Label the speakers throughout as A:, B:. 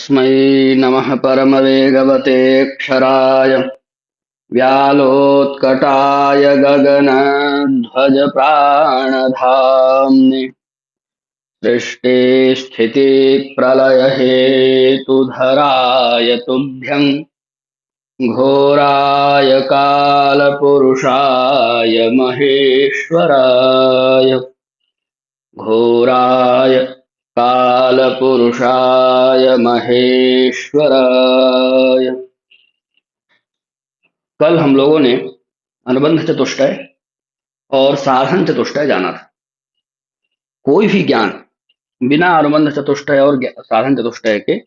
A: तस्मै नमः परमवेगवतेऽक्षराय व्यालोत्कटाय गगनध्वजप्राणधाम्ने सृष्टिस्थितिप्रलयहेतुधराय तुभ्यं घोराय कालपुरुषाय महेश्वराय घोराय कालपुरुषाय महेश्वराय। कल हम लोगों ने अनुबंध चतुष्टय और साधन चतुष्टय जाना था। कोई भी ज्ञान बिना अनुबंध चतुष्टय और साधन चतुष्टय के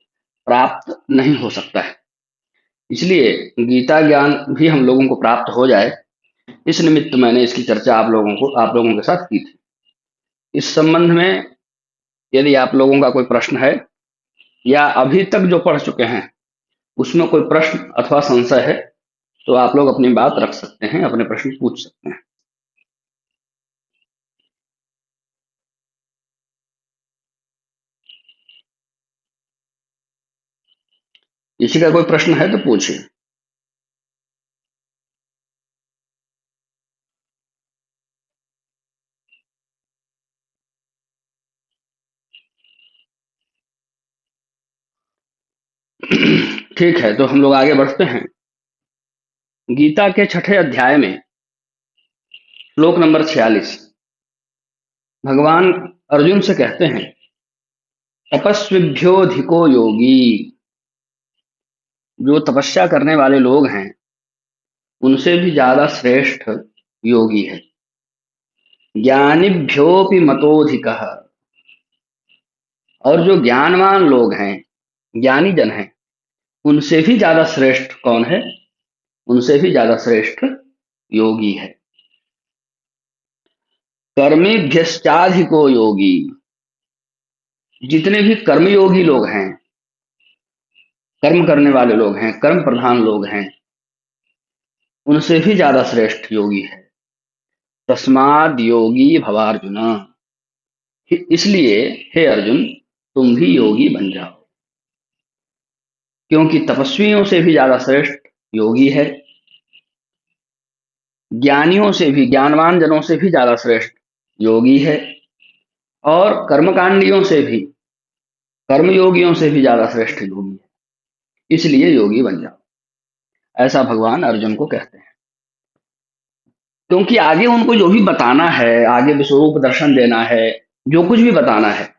A: प्राप्त नहीं हो सकता है। इसलिए गीता ज्ञान भी हम लोगों को प्राप्त हो जाए, इस निमित्त मैंने इसकी चर्चा आप लोगों के साथ की थी। इस संबंध में यदि आप लोगों का कोई प्रश्न है या अभी तक जो पढ़ चुके हैं उसमें कोई प्रश्न अथवा संशय है तो आप लोग अपनी बात रख सकते हैं, अपने प्रश्न पूछ सकते हैं। किसी का कोई प्रश्न है तो पूछिए। ठीक है, तो हम लोग आगे बढ़ते हैं। गीता के छठे अध्याय में श्लोक नंबर 46 भगवान अर्जुन से कहते हैं, तपस्विभ्योधिको योगी। जो तपस्या करने वाले लोग हैं उनसे भी ज्यादा श्रेष्ठ योगी है। ज्ञानिभ्योपि मतोधिकः। और जो ज्ञानवान लोग हैं, ज्ञानी जन हैं, उनसे भी ज्यादा श्रेष्ठ कौन है? उनसे भी ज्यादा श्रेष्ठ योगी है। कर्मेभ्यश्चाधिको योगी। जितने भी कर्मयोगी लोग हैं, कर्म करने वाले लोग हैं, कर्म प्रधान लोग हैं, उनसे भी ज्यादा श्रेष्ठ योगी है। तस्माद् योगी भवार्जुन। इसलिए हे अर्जुन, तुम भी योगी बन जाओ, क्योंकि तपस्वियों से भी ज्यादा श्रेष्ठ योगी है। ज्ञानियों से भी, ज्ञानवान जनों से भी ज्यादा श्रेष्ठ योगी है। और कर्मकांडियों से भी, कर्मयोगियों से भी ज्यादा श्रेष्ठ योगी है। इसलिए योगी बन जाओ, ऐसा भगवान अर्जुन को कहते हैं। क्योंकि आगे उनको जो भी बताना है, आगे विश्वरूप दर्शन देना है, जो कुछ भी बताना है,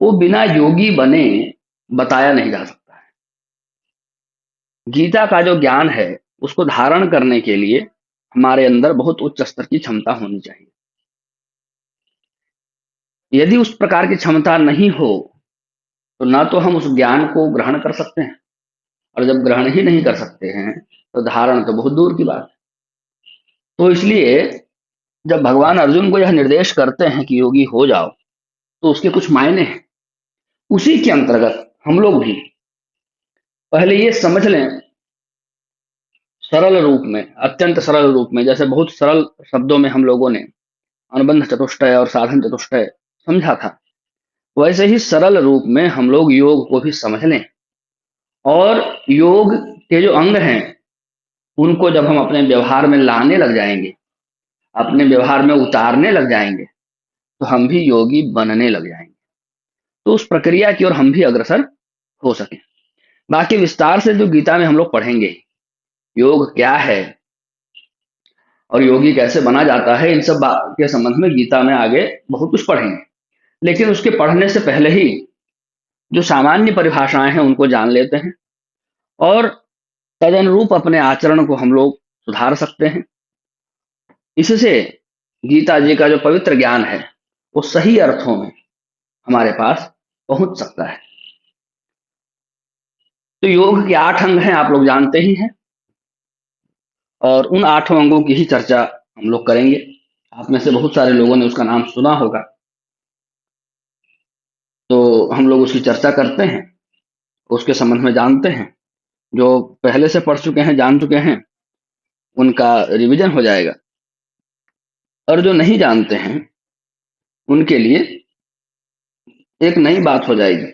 A: वो बिना योगी बने बताया नहीं जा सकता है। गीता का जो ज्ञान है उसको धारण करने के लिए हमारे अंदर बहुत उच्च स्तर की क्षमता होनी चाहिए। यदि उस प्रकार की क्षमता नहीं हो तो ना तो हम उस ज्ञान को ग्रहण कर सकते हैं, और जब ग्रहण ही नहीं कर सकते हैं तो धारण तो बहुत दूर की बात है। तो इसलिए जब भगवान अर्जुन को यह निर्देश करते हैं कि योगी हो जाओ, तो उसके कुछ मायने हैं। उसी के अंतर्गत हम लोग भी पहले ये समझ लें, सरल रूप में, अत्यंत सरल रूप में, जैसे बहुत सरल शब्दों में हम लोगों ने अनुबंध चतुष्टय और साधन चतुष्टय समझा था, वैसे ही सरल रूप में हम लोग योग को भी समझ लें। और योग के जो अंग हैं उनको जब हम अपने व्यवहार में लाने लग जाएंगे, अपने व्यवहार में उतारने लग जाएंगे, तो हम भी योगी बनने लग जाएंगे। तो उस प्रक्रिया की ओर हम भी अग्रसर हो सके। बाकी विस्तार से जो गीता में हम लोग पढ़ेंगे, योग क्या है और योगी कैसे बना जाता है, इन सब बात के संबंध में गीता में आगे बहुत कुछ पढ़ेंगे। लेकिन उसके पढ़ने से पहले ही जो सामान्य परिभाषाएं हैं उनको जान लेते हैं, और तदनुरूप अपने आचरण को हम लोग सुधार सकते हैं। इससे गीता जी का जो पवित्र ज्ञान है वो सही अर्थों में हमारे पास पहुंच सकता है। तो योग के 8 अंग हैं, आप लोग जानते ही हैं, और उन 8 अंगों की ही चर्चा हम लोग करेंगे। आप में से बहुत सारे लोगों ने उसका नाम सुना होगा, तो हम लोग उसकी चर्चा करते हैं, उसके संबंध में जानते हैं। जो पहले से पढ़ चुके हैं, जान चुके हैं, उनका रिवीजन हो जाएगा, और जो नहीं जानते हैं उनके लिए एक नई बात हो जाएगी।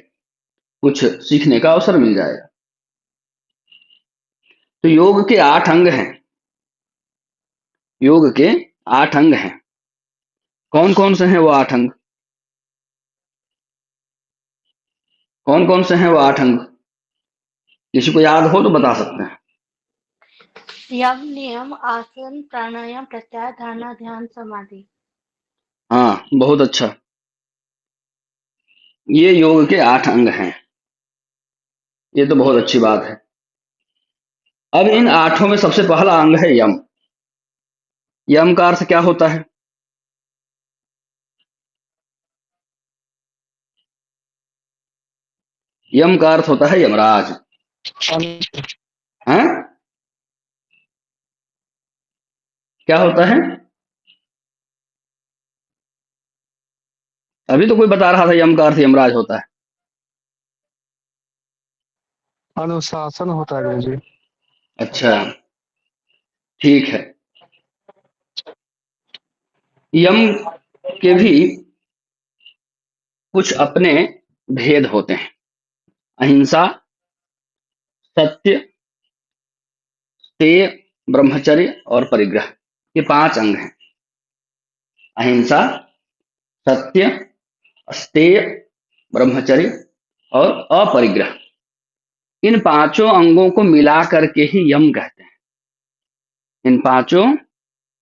A: कुछ सीखने का अवसर मिल जाएगा। तो योग के 8 अंग हैं। योग के 8 अंग हैं। कौन कौन से हैं वो 8 अंग? कौन कौन से हैं वो 8 अंग? किसी को याद हो तो बता सकते हैं।
B: यम, नियम, आसन, प्राणायाम, प्रत्याहार, धारणा, ध्यान, समाधि।
A: हाँ, बहुत अच्छा। ये योग के 8 अंग हैं। ये तो बहुत अच्छी बात है। अब इन 8 में सबसे पहला अंग है यम। यम का अर्थ क्या होता है? यम का अर्थ होता है यमराज। हैं? क्या होता है? अभी तो कोई बता रहा था यम का अर्थ यमराज होता है।
C: अनुशासन होता है गुरु जी।
A: अच्छा, ठीक है। यम के भी कुछ अपने भेद होते हैं। अहिंसा, सत्य, तेय, ब्रह्मचर्य और परिग्रह। ये 5 अंग हैं। अहिंसा, सत्य, अस्तेय, ब्रह्मचर्य और अपरिग्रह। इन 5 अंगों को मिला करके ही यम कहते हैं। इन 5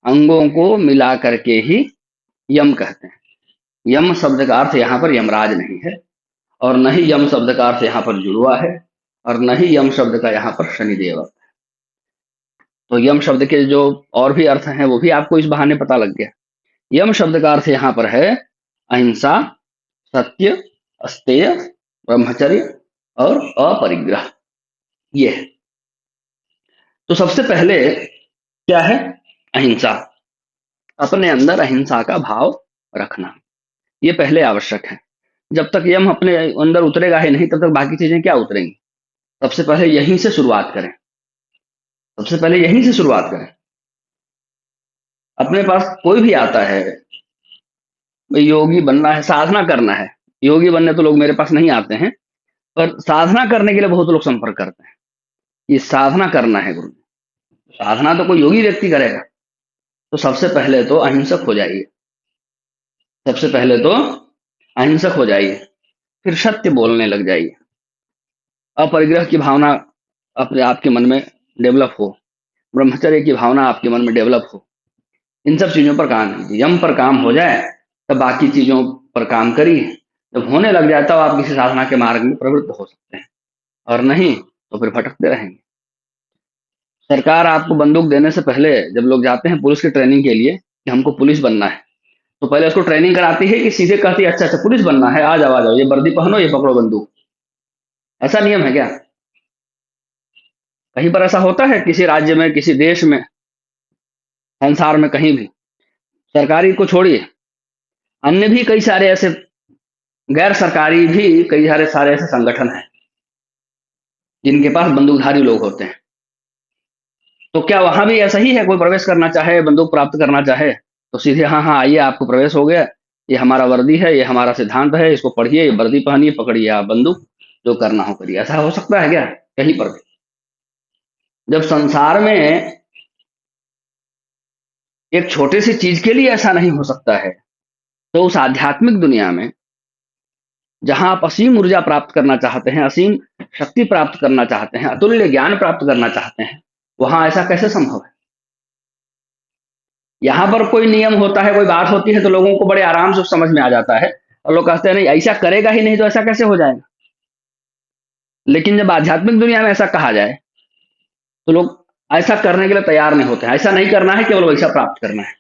A: अंगों को मिला करके ही यम कहते हैं। यम शब्द का अर्थ यहाँ पर यमराज नहीं है, और न ही यम शब्द का अर्थ यहाँ पर जुड़वा है, और न ही यम शब्द का यहाँ पर शनिदेव अर्थ है। तो यम शब्द के जो और भी अर्थ हैं वो भी आपको इस बहाने पता लग गया। यम शब्द का अर्थ यहाँ पर है अहिंसा, सत्य, अस्तेय, ब्रह्मचर्य और अपरिग्रह। ये है। तो सबसे पहले क्या है? अहिंसा। अपने अंदर अहिंसा का भाव रखना, ये पहले आवश्यक है। जब तक यम अपने अंदर उतरेगा ही नहीं, तब तक बाकी चीजें क्या उतरेंगी? सबसे पहले यहीं से शुरुआत करें। सबसे पहले यहीं से शुरुआत करें। अपने पास कोई भी आता है, भाई योगी बनना है, साधना करना है। योगी बनने तो लोग मेरे पास नहीं आते हैं, पर साधना करने के लिए बहुत लोग संपर्क करते हैं। ये साधना करना है गुरु, साधना तो कोई योगी व्यक्ति करेगा। तो सबसे पहले तो अहिंसक हो जाइए। सबसे पहले तो अहिंसक हो जाइए, फिर सत्य बोलने लग जाइए। अपरिग्रह की भावना अपने आपके मन में डेवलप हो, ब्रह्मचर्य की भावना आपके मन में डेवलप हो। इन सब चीजों पर काम कीजिए। यम पर काम हो जाए तब बाकी चीजों पर काम करिए। जब होने लग जाए तब आप किसी साधना के मार्ग में प्रवृत्त हो सकते हैं, और नहीं तो फिर भटकते रहेंगे। सरकार आपको बंदूक देने से पहले जब लोग जाते हैं पुलिस की ट्रेनिंग के लिए कि हमको पुलिस बनना है, तो पहले उसको ट्रेनिंग कराती है कि सीधे कहती है अच्छा अच्छा पुलिस बनना है, आ जाओ, ये वर्दी पहनो, ये पकड़ो बंदूक। ऐसा नियम है क्या? कहीं पर ऐसा होता है किसी राज्य में, किसी देश में, संसार में कहीं भी? सरकारी को छोड़िए, अन्य भी कई सारे ऐसे गैर सरकारी भी कई सारे ऐसे संगठन हैं जिनके पास बंदूकधारी लोग होते हैं। तो क्या वहां भी ऐसा ही है? कोई प्रवेश करना चाहे, बंदूक प्राप्त करना चाहे, तो सीधे हाँ हाँ आइए आपको प्रवेश हो गया, ये हमारा वर्दी है, ये हमारा सिद्धांत है, इसको पढ़िए, ये वर्दी पहनिए, पकड़िए आप बंदूक, जो करना हो करिए। ऐसा हो सकता है क्या कहीं पर भी? जब संसार में एक छोटी सी चीज के लिए ऐसा नहीं हो सकता है, तो उस आध्यात्मिक दुनिया में जहां आप असीम ऊर्जा प्राप्त करना चाहते हैं, असीम शक्ति प्राप्त करना चाहते हैं, अतुल्य ज्ञान प्राप्त करना चाहते हैं, वहां ऐसा कैसे संभव है? यहाँ पर कोई नियम होता है, कोई बात होती है, तो लोगों को बड़े आराम से समझ में आ जाता है, और लोग कहते हैं नहीं ऐसा करेगा ही नहीं तो ऐसा कैसे हो जाएगा। लेकिन जब आध्यात्मिक दुनिया में ऐसा कहा जाए तो लोग ऐसा करने के लिए तैयार नहीं होते हैं। ऐसा नहीं करना है, केवल वैसा प्राप्त करना है।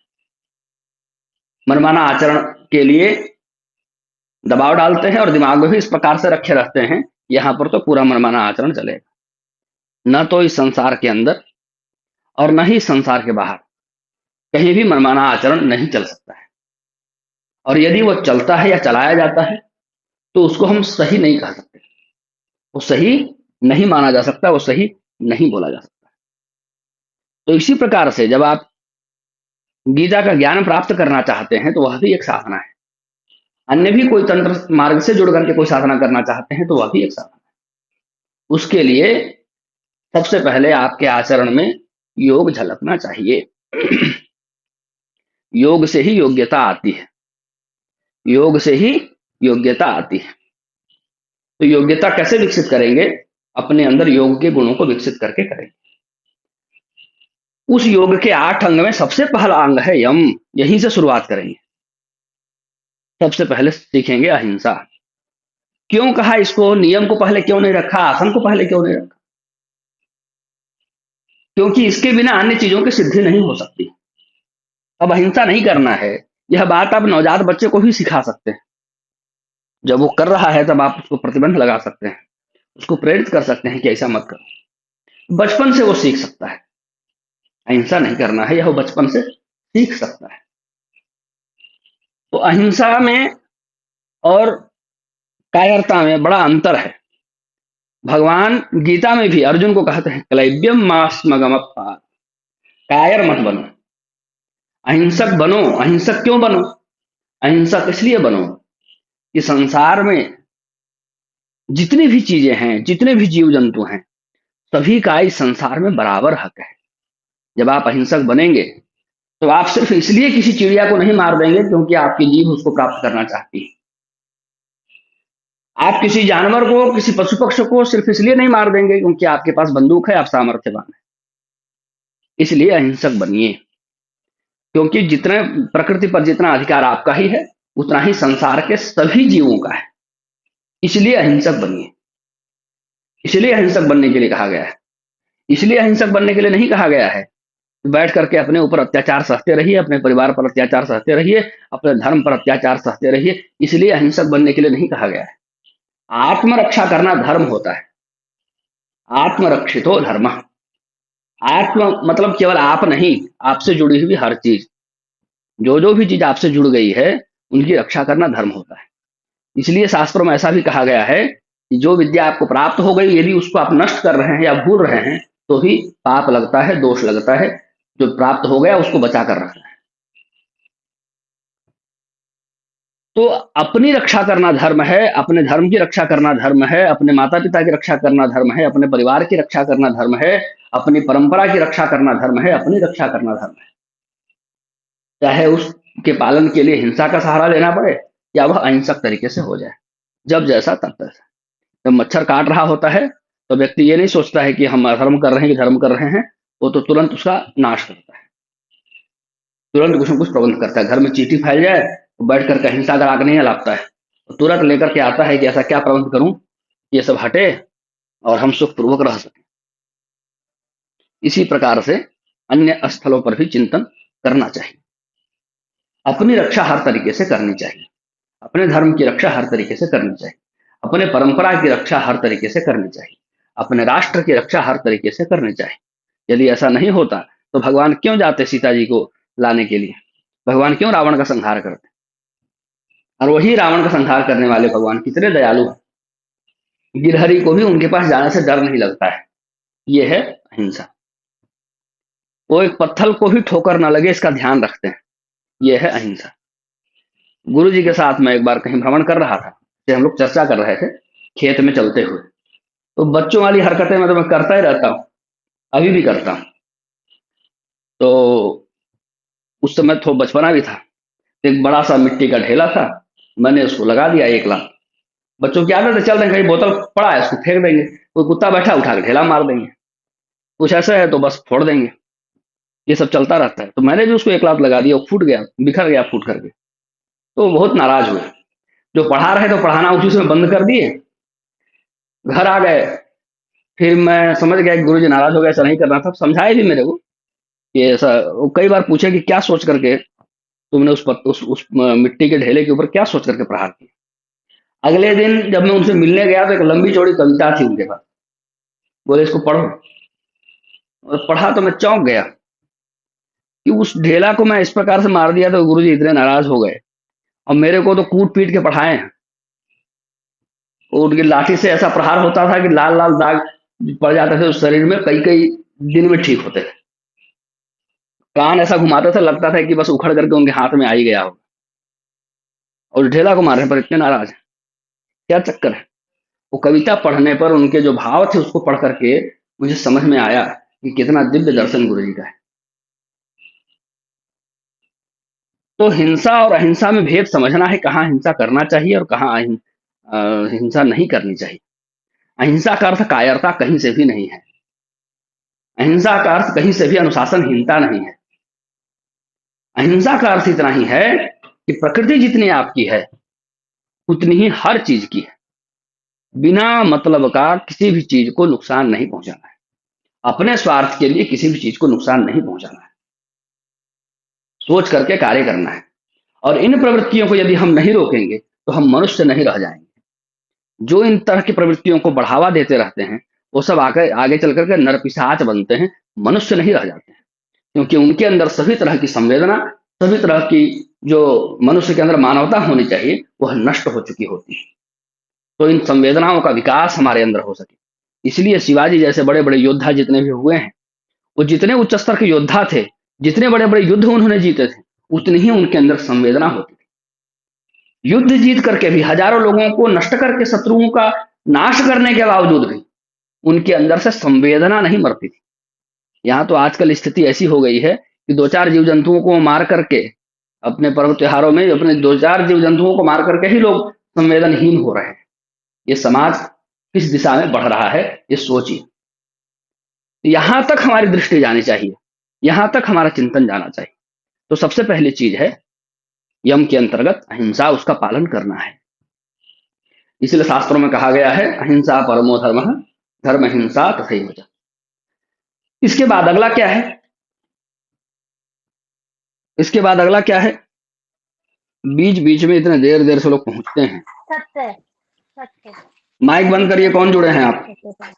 A: मनमाना आचरण के लिए दबाव डालते हैं और दिमाग में भी इस प्रकार से रखे रहते हैं, यहाँ पर तो पूरा मनमाना आचरण चलेगा। न तो इस संसार के अंदर और न ही संसार के बाहर कहीं भी मनमाना आचरण नहीं चल सकता है। और यदि वो चलता है या चलाया जाता है तो उसको हम सही नहीं कह सकते, वो सही नहीं माना जा सकता, वो सही नहीं बोला जा सकता। तो इसी प्रकार से जब आप गीता का ज्ञान प्राप्त करना चाहते हैं तो वह भी एक साधना है। अन्य भी कोई तंत्र मार्ग से जुड़ करके कोई साधना करना चाहते हैं तो वह भी एक साधना है। उसके लिए सबसे पहले आपके आचरण में योग झलकना चाहिए। योग से ही योग्यता आती है, योग से ही योग्यता आती है। तो योग्यता कैसे विकसित करेंगे? अपने अंदर योग के गुणों को विकसित करके करेंगे। उस योग के 8 अंग में सबसे पहला अंग है यम। यहीं से शुरुआत करेंगे। सबसे पहले सीखेंगे अहिंसा। क्यों कहा इसको? नियम को पहले क्यों नहीं रखा, आसन को पहले क्यों नहीं रखा? क्योंकि इसके बिना अन्य चीजों की सिद्धि नहीं हो सकती। अब अहिंसा नहीं करना है, यह बात आप नवजात बच्चे को भी सिखा सकते हैं। जब वो कर रहा है तब आप उसको प्रतिबंध लगा सकते हैं, उसको प्रेरित कर सकते हैं कि ऐसा मत करो। बचपन से वो सीख सकता है। अहिंसा नहीं करना है, यह वो बचपन से सीख सकता है। तो अहिंसा में और कायरता में बड़ा अंतर है। भगवान गीता में भी अर्जुन को कहते हैं क्लैब्यम मास्मगम, कायर मत बनो, अहिंसक बनो। अहिंसक क्यों बनो? अहिंसक इसलिए बनो कि संसार में जितनी भी चीजें हैं, जितने भी जीव जंतु हैं, सभी का इस संसार में बराबर हक है। जब आप अहिंसक बनेंगे तो आप सिर्फ इसलिए किसी चिड़िया को नहीं मार देंगे क्योंकि आपकी जीभ उसको प्राप्त करना चाहती है। आप किसी जानवर को, किसी पशु पक्षी को सिर्फ इसलिए नहीं मार देंगे क्योंकि आपके पास बंदूक है, आप सामर्थ्यवान है। इसलिए अहिंसक बनिए, क्योंकि जितने प्रकृति पर जितना अधिकार आपका ही है उतना ही संसार के सभी जीवों का है। इसलिए अहिंसक बनिए। इसलिए अहिंसक बनने के लिए कहा गया है। इसलिए अहिंसक बनने के लिए नहीं कहा गया है बैठ करके अपने ऊपर अत्याचार सहते रहिए, अपने परिवार पर अत्याचार सहते रहिए, अपने धर्म पर अत्याचार सहते रहिए। इसलिए अहिंसक बनने के लिए नहीं कहा गया है। आत्मरक्षा करना धर्म होता है। आत्मरक्षितो धर्म। आत्म मतलब केवल आप नहीं, आपसे जुड़ी हुई हर चीज, जो जो भी चीज आपसे जुड़ गई है उनकी रक्षा करना धर्म होता है। इसलिए शास्त्रों में ऐसा भी कहा गया है कि जो विद्या आपको प्राप्त हो गई यदि उसको आप नष्ट कर रहे हैं या भूल रहे हैं तो भी पाप लगता है, दोष लगता है। जो प्राप्त हो गया उसको बचा कर रखना है। तो अपनी रक्षा करना धर्म है, अपने धर्म की रक्षा करना धर्म है, अपने माता पिता की रक्षा करना धर्म है, अपने परिवार की रक्षा करना धर्म है, अपनी परंपरा की रक्षा करना धर्म है, अपनी रक्षा करना धर्म है। चाहे उसके पालन के लिए हिंसा का सहारा लेना पड़े या वह अहिंसक तरीके से हो जाए, जब जैसा तब तैसा। जब मच्छर काट रहा होता है तो व्यक्ति ये नहीं सोचता है कि हम अधर्म कर रहे हैं कि धर्म कर रहे हैं, वो तो तुरंत उसका नाश करता है, तुरंत कुछ न कुछ प्रबंध करता है। घर में चींटी फैल जाए तो बैठ करके हिंसा का आग नहीं जलाता है, तो तुरंत लेकर के आता है कि ऐसा क्या प्रबंध करूं ये सब हटे और हम सुखपूर्वक रह सकें। इसी प्रकार से अन्य स्थलों पर भी चिंतन करना चाहिए। अपनी रक्षा हर तरीके से करनी चाहिए, अपने धर्म की रक्षा हर तरीके से करनी चाहिए, अपने परंपरा की रक्षा हर तरीके से करनी चाहिए, अपने राष्ट्र की रक्षा हर तरीके से करनी चाहिए। यदि ऐसा नहीं होता तो भगवान क्यों जाते सीता जी को लाने के लिए? भगवान क्यों रावण का संहार करते? और वही रावण का संहार करने वाले भगवान कितने दयालु हैं। गिरहरि को भी उनके पास जाने से डर नहीं लगता है। ये है अहिंसा। वो एक पत्थर को भी ठोकर ना लगे इसका ध्यान रखते हैं। ये है अहिंसा। गुरु जी के साथ मैं एक बार कहीं भ्रमण कर रहा था, तो हम लोग चर्चा कर रहे थे खेत में चलते हुए। तो बच्चों वाली हरकतें मैं करता ही रहता हूँ, अभी भी करता हूँ। तो उस समय थोड़ा बचपना भी था। एक बड़ा सा मिट्टी का ढेला था, मैंने उसको लगा दिया 1 लाख। बच्चों की आदत है, चल रहे कहीं बोतल पड़ा है उसको फेंक देंगे, कोई कुत्ता बैठा उठा के ढेला मार देंगे, कुछ ऐसा है तो बस फोड़ देंगे। ये सब चलता रहता है। तो मैंने भी उसको 1 लाख लगा दिया, वो फूट गया, बिखर गया फूट करके। तो बहुत नाराज हुए। जो पढ़ा रहे तो पढ़ाना उसी समय बंद कर दिए, घर आ गए। फिर मैं समझ गया कि गुरु जी नाराज हो गए, ऐसा नहीं करना था। समझाए भी मेरे को कि ऐसा। वो कई बार पूछे कि क्या सोच करके तुमने उस मिट्टी के ढेले के ऊपर क्या सोच करके प्रहार किया। अगले दिन जब मैं उनसे मिलने गया तो एक लंबी चौड़ी कविता थी उनके पास। बोले इसको पढ़ो। और पढ़ा तो मैं चौंक गया कि उस ढेला को मैं इस प्रकार से मार दिया तो गुरु जी इतने नाराज हो गए। और मेरे को तो कूट पीट के पढ़ाए हैं। उनकी लाठी से ऐसा प्रहार होता था कि लाल लाल दाग पड़ जाते थे उस शरीर में, कई कई दिन में ठीक होते थे। कान ऐसा घुमाते थे, लगता था कि बस उखड़ करके उनके हाथ में आ ही गया हो। और ढेला को मारने पर इतने नाराज हैं, क्या चक्कर है? वो कविता पढ़ने पर उनके जो भाव थे उसको पढ़ करके मुझे समझ में आया कि कितना दिव्य दर्शन गुरु जी का है। तो हिंसा और अहिंसा में भेद समझना है, कहाँ हिंसा करना चाहिए और कहाँ हिंसा नहीं करनी चाहिए। अहिंसा का अर्थ कायरता कहीं से भी नहीं है। अहिंसा का अर्थ कहीं से भी अनुशासनहीनता नहीं है। अहिंसा का अर्थ इतना ही है कि प्रकृति जितनी आपकी है उतनी ही हर चीज की है। बिना मतलब का किसी भी चीज को नुकसान नहीं पहुंचाना है, अपने स्वार्थ के लिए किसी भी चीज को नुकसान नहीं पहुंचाना है, सोच करके कार्य करना है। और इन प्रवृत्तियों को यदि हम नहीं रोकेंगे तो हम मनुष्य नहीं रह जाएंगे। जो इन तरह की प्रवृत्तियों को बढ़ावा देते रहते हैं वो सब आगे आगे चल करके नरपिशाच बनते हैं, मनुष्य नहीं रह जाते हैं। क्योंकि उनके अंदर सभी तरह की संवेदना, सभी तरह की जो मनुष्य के अंदर मानवता होनी चाहिए वह नष्ट हो चुकी होती है। तो इन संवेदनाओं का विकास हमारे अंदर हो सके, इसलिए शिवाजी जैसे बड़े बड़े योद्धा जितने भी हुए हैं, वो जितने उच्च स्तर के योद्धा थे, जितने बड़े बड़े युद्ध उन्होंने जीते थे, उतनी ही उनके अंदर संवेदना होती थी। युद्ध जीत करके भी, हजारों लोगों को नष्ट करके, शत्रुओं का नाश करने के बावजूद भी उनके अंदर से संवेदना नहीं मरती थी। यहाँ तो आजकल स्थिति ऐसी हो गई है कि दो चार जीव जंतुओं को मार करके, अपने पर्व त्योहारों में अपने दो चार जीव जंतुओं को मार करके ही लोग संवेदनहीन हो रहे हैं। ये समाज किस दिशा में बढ़ रहा है, ये सोचिए। यहां तक हमारी दृष्टि जानी चाहिए, यहां तक हमारा चिंतन जाना चाहिए। तो सबसे पहली चीज है यम के अंतर्गत अहिंसा, उसका पालन करना है। इसलिए शास्त्रों में कहा गया है अहिंसा परमो धर्म, धर्म हिंसा तथैव च। इसके बाद अगला क्या है? इसके बाद अगला क्या है? बीच बीच में इतने देर देर से लोग पहुंचते हैं।
B: सत्य सत्य
A: माइक बंद करिए, कौन जुड़े हैं आप?
B: सत्य।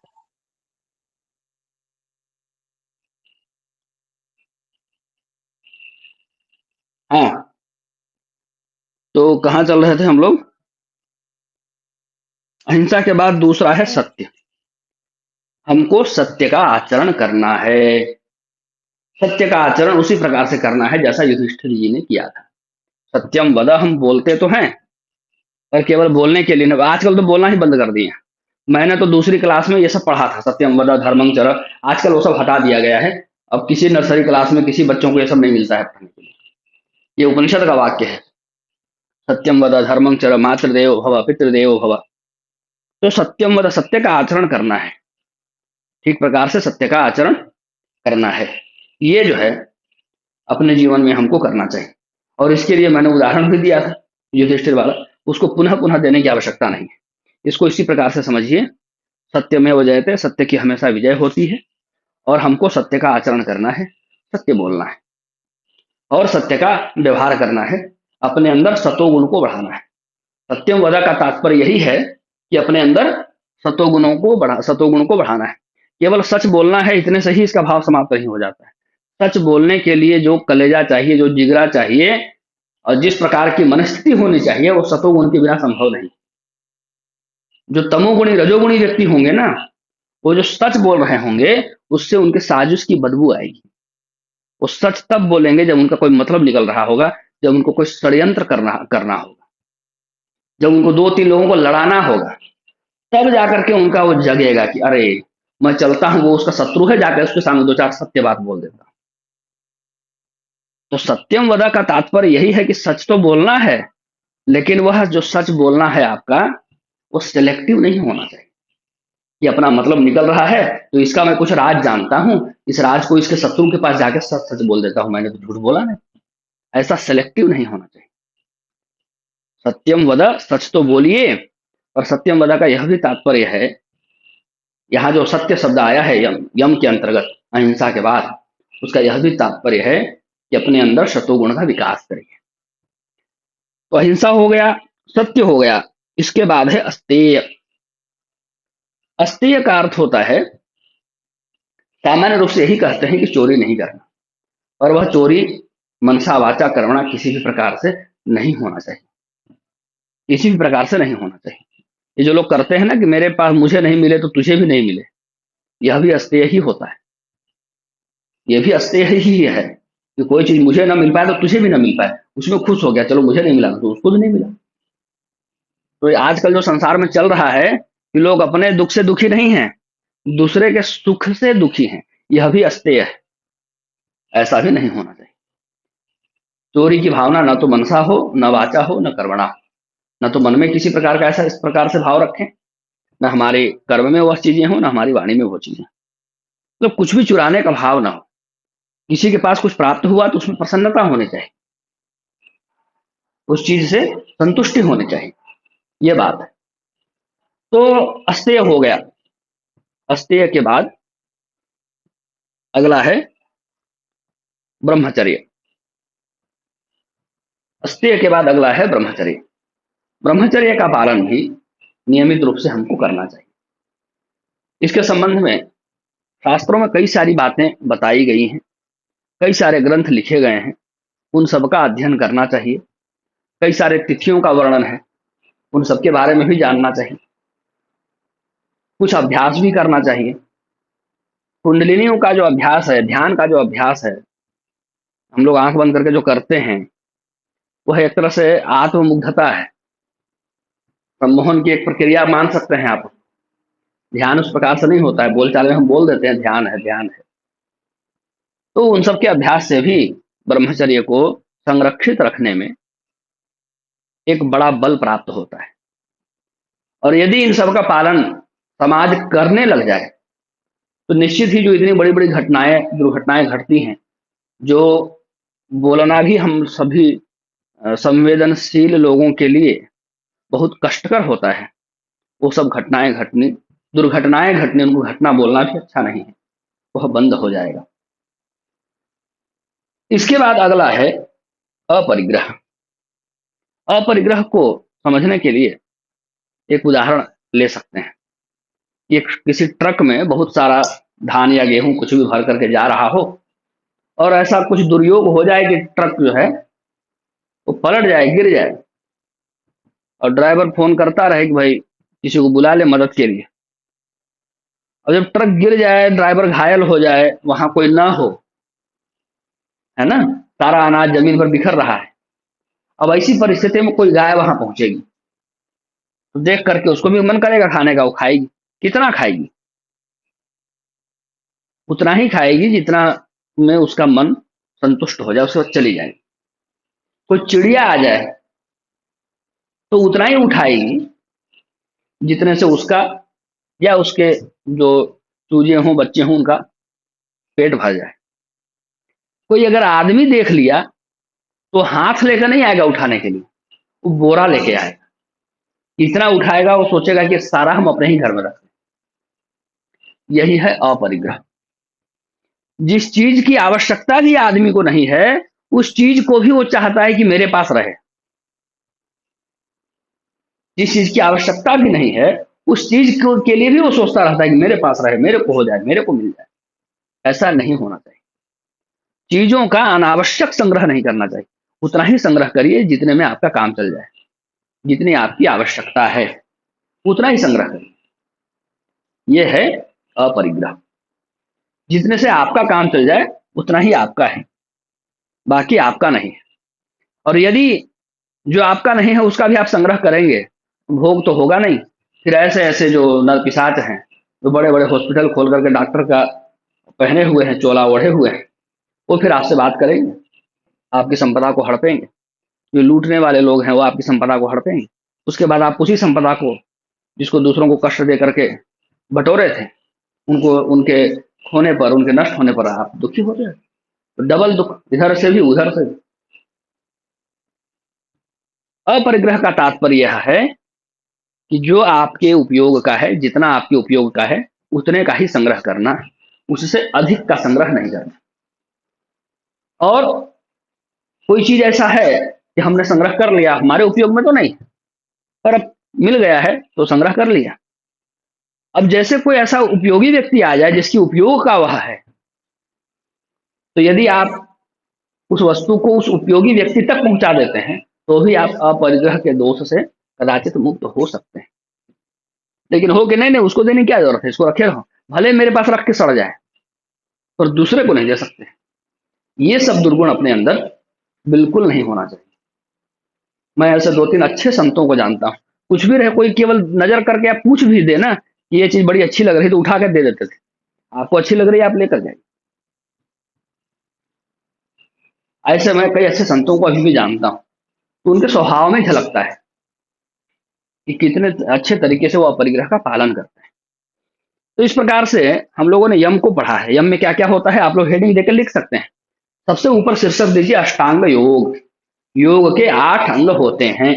A: हाँ, तो कहाँ चल रहे थे हम लोग? अहिंसा के बाद दूसरा है सत्य। हमको सत्य का आचरण करना है। सत्य का आचरण उसी प्रकार से करना है जैसा युधिष्ठिर जी ने किया था। सत्यम वद, हम बोलते तो हैं पर केवल बोलने के लिए नहीं, आजकल तो बोलना ही बंद कर दिए। मैंने तो दूसरी क्लास में ये सब पढ़ा था, सत्यम वद धर्मं चर। आजकल वो सब हटा दिया गया है। अब किसी नर्सरी क्लास में किसी बच्चों को ये सब नहीं मिलता है पढ़ने के लिए। ये उपनिषद का वाक्य है, सत्यम वद धर्मं चर मातृदेवो भव पितृदेवो भव। तो सत्यम वद, सत्य का आचरण करना है, ठीक प्रकार से सत्य का आचरण करना है। ये जो है अपने जीवन में हमको करना चाहिए। और इसके लिए मैंने उदाहरण भी दिया था युधिष्ठिर वाला, उसको पुनः पुनः देने की आवश्यकता नहीं है। इसको इसी प्रकार से समझिए, सत्यमेव जयते, सत्य की हमेशा विजय होती है। और हमको सत्य का आचरण करना है, सत्य बोलना है और सत्य का व्यवहार करना है। अपने अंदर सतोगुण को बढ़ाना है। सत्यम वदा का तात्पर्य यही है कि अपने अंदर सतोगुण को बढ़ाना है। केवल सच बोलना है इतने से ही इसका भाव समाप्त नहीं हो जाता है। सच बोलने के लिए जो कलेजा चाहिए, जो जिगरा चाहिए और जिस प्रकार की मनस्थिति होनी चाहिए, वो सतोगुण के बिना संभव नहीं। जो तमोगुणी रजोगुणी व्यक्ति होंगे ना, वो जो सच बोल रहे होंगे उससे उनके साजिश की बदबू आएगी। वो सच तब बोलेंगे जब उनका कोई मतलब निकल रहा होगा, जब उनको कोई षड्यंत्र करना होगा, जब उनको दो तीन लोगों को लड़ाना होगा, तब जाकर के उनका वो जगेगा कि अरे मैं चलता हूं, वो उसका शत्रु है, जाकर उसके सामने दो चार सत्य बात बोल देता। तो सत्यम वदा का तात्पर्य यही है कि सच तो बोलना है, लेकिन वह जो सच बोलना है आपका, वो सिलेक्टिव नहीं होना चाहिए कि अपना मतलब निकल रहा है तो इसका मैं कुछ राज जानता हूं, इस राज को इसके शत्रु के पास जाकर सच सच बोल देता हूं, मैंने तो झूठ बोला नहीं। ऐसा सिलेक्टिव नहीं होना चाहिए। सत्यम वद, सच तो बोलिए। और सत्यम वदा का यह भी तात्पर्य है, यहाँ जो सत्य शब्द आया है यम, यम के अंतर्गत अहिंसा के बाद, उसका यह भी तात्पर्य है कि अपने अंदर शत्रुगुण का विकास करिए। तो अहिंसा हो गया, सत्य हो गया। इसके बाद है अस्तेय। अस्तेय का अर्थ होता है, सामान्य रूप से यही कहते हैं कि चोरी नहीं करना, और वह चोरी मनसा वाचा कर्मणा किसी भी प्रकार से नहीं होना चाहिए, किसी भी प्रकार से नहीं होना चाहिए। ये जो लोग करते हैं ना कि मेरे पास मुझे नहीं मिले तो तुझे भी नहीं मिले, यह भी अस्तेय ही होता है। यह भी अस्तेय ही है कि कोई चीज मुझे ना मिल पाए तो तुझे भी ना मिल पाए, उसमें खुश हो गया, चलो मुझे नहीं मिला तो उसको भी नहीं मिला। तो ये आजकल जो संसार में चल रहा है कि लोग अपने दुख से दुखी नहीं हैं, दूसरे के सुख से दुखी हैं, यह भी अस्तेय है। ऐसा भी नहीं होना चाहिए। चोरी की भावना न तो मनसा हो, न वाचा हो, न कर्मणा हो। न तो मन में किसी प्रकार का ऐसा इस प्रकार से भाव रखें, न हमारे कर्म में वह चीजें हो, न हमारी वाणी में वो चीजें। तो कुछ भी चुराने का भाव ना हो। किसी के पास कुछ प्राप्त हुआ तो उसमें प्रसन्नता होनी चाहिए, उस चीज से संतुष्टि होनी चाहिए, ये बात है। तो अस्तेय हो गया। अस्तेय के बाद अगला है ब्रह्मचर्य। अस्तेय के बाद अगला है ब्रह्मचर्य। ब्रह्मचर्य का पालन भी नियमित रूप से हमको करना चाहिए। इसके संबंध में शास्त्रों में कई सारी बातें बताई गई हैं, कई सारे ग्रंथ लिखे गए हैं, उन सबका अध्ययन करना चाहिए। कई सारे तिथियों का वर्णन है, उन सबके बारे में भी जानना चाहिए। कुछ अभ्यास भी करना चाहिए। कुंडलिनियों का जो अभ्यास है, ध्यान का जो अभ्यास है, हम लोग आंख बंद करके जो करते हैं, वह एक तरह से आत्ममुग्धता है, सम्मोहन की एक प्रक्रिया मान सकते हैं आप। ध्यान उस प्रकार से नहीं होता है, बोलचाल में हम बोल देते हैं ध्यान है ध्यान है। तो उन सब के अभ्यास से भी ब्रह्मचर्य को संरक्षित रखने में एक बड़ा बल प्राप्त होता है। और यदि इन सब का पालन समाज करने लग जाए तो निश्चित ही जो इतनी बड़ी बड़ी घटनाएं दुर्घटनाएं घटती हैं, जो बोलना भी हम सभी संवेदनशील लोगों के लिए बहुत कष्टकर होता है, वो सब घटनाएं घटनी, दुर्घटनाएं घटनी, उनको घटना बोलना भी अच्छा नहीं है, वह बंद हो जाएगा। इसके बाद अगला है अपरिग्रह। अपरिग्रह को समझने के लिए एक उदाहरण ले सकते हैं। एक किसी ट्रक में बहुत सारा धान या गेहूं कुछ भी भर करके जा रहा हो, और ऐसा कुछ दुर्योग हो जाए कि ट्रक जो है वो पलट जाए, गिर जाए, और ड्राइवर फोन करता रहे कि भाई किसी को बुला ले मदद के लिए। और जब ट्रक गिर जाए, ड्राइवर घायल हो जाए, वहां कोई ना हो, है ना, सारा अनाज जमीन पर बिखर रहा है। अब ऐसी परिस्थिति में कोई गाय वहां पहुंचेगी तो देख करके उसको भी मन करेगा खाने का, वो खाएगी। कितना खाएगी? उतना ही खाएगी जितना में उसका मन संतुष्ट हो जाए, उसके बाद चली जाएगी। कोई चिड़िया आ जाए तो उतना ही उठाएगी जितने से उसका या उसके जो चूजे हों, बच्चे हों, उनका पेट भर जाए। कोई अगर आदमी देख लिया तो हाथ लेकर नहीं आएगा उठाने के लिए, वो बोरा लेके आएगा। इतना उठाएगा, वो सोचेगा कि सारा हम अपने ही घर में रखें। यही है अपरिग्रह। जिस चीज की आवश्यकता भी आदमी को नहीं है, उस चीज को भी वो चाहता है कि मेरे पास रहे। जिस चीज की आवश्यकता भी नहीं है, उस चीज के लिए भी वो सोचता रहता है कि मेरे पास रहे, मेरे को हो जाए, मेरे को मिल जाए। ऐसा नहीं होना चाहिए। चीजों का अनावश्यक संग्रह नहीं करना चाहिए। उतना ही संग्रह करिए जितने में आपका काम चल जाए, जितनी आपकी आवश्यकता है उतना ही संग्रह करिए। यह है अपरिग्रह। जितने से आपका काम चल जाए उतना ही आपका है, बाकी आपका नहीं है। और यदि जो आपका नहीं है उसका भी आप संग्रह करेंगे, भोग तो होगा नहीं। फिर ऐसे ऐसे जो नर पिशाच हैं, जो बड़े बड़े हॉस्पिटल खोल करके डॉक्टर का पहने हुए हैं, चोला ओढ़े हुए हैं, वो फिर आपसे बात करेंगे, आपकी संपदा को हड़पेंगे। जो लूटने वाले लोग हैं वो आपकी संपदा को हड़पेंगे। उसके बाद आप उसी संपदा को, जिसको दूसरों को कष्ट दे करके बटोरे थे, उनको उनके खोने पर, उनके नष्ट होने पर आप दुखी होते हैं। तो डबल दुख, इधर से भी उधर से भी। अपरिग्रह का तात्पर्य यह है कि जो आपके उपयोग का है, जितना आपके उपयोग का है उतने का ही संग्रह करना, उससे अधिक का संग्रह नहीं करना। और कोई चीज ऐसा है कि हमने संग्रह कर लिया, हमारे उपयोग में तो नहीं, पर अब मिल गया है तो संग्रह कर लिया। अब जैसे कोई ऐसा उपयोगी व्यक्ति आ जाए जिसकी उपयोग का वह है, तो यदि आप उस वस्तु को उस उपयोगी व्यक्ति तक पहुंचा देते हैं तो भी आप अपरिग्रह के दोष से कदाचित मुक्त हो सकते हैं। लेकिन हो कि नहीं नहीं, उसको देने की क्या जरूरत है, इसको रखे रहो, भले मेरे पास रख के सड़ जाए, पर दूसरे को नहीं दे सकते। ये सब दुर्गुण अपने अंदर बिल्कुल नहीं होना चाहिए। मैं ऐसे दो तीन अच्छे संतों को जानता हूं कुछ भी रहे, कोई केवल नजर करके आप पूछ भी दे ना कि ये चीज बड़ी अच्छी लग रही है, तो उठा कर दे देते थे। आपको अच्छी लग रही है, आप लेकर जाइए। ऐसे मैं कई अच्छे संतों को अभी भी जानता हूँ, तो उनके स्वभाव में झलकता है कि कितने अच्छे तरीके से वो अपरिग्रह का पालन करते हैं। तो इस प्रकार से हम लोगों ने यम को पढ़ा है। यम में क्या क्या होता है आप लोग हेडिंग देकर लिख सकते हैं। सबसे ऊपर शीर्षक दीजिए अष्टांग योग। योग के 8 अंग होते हैं।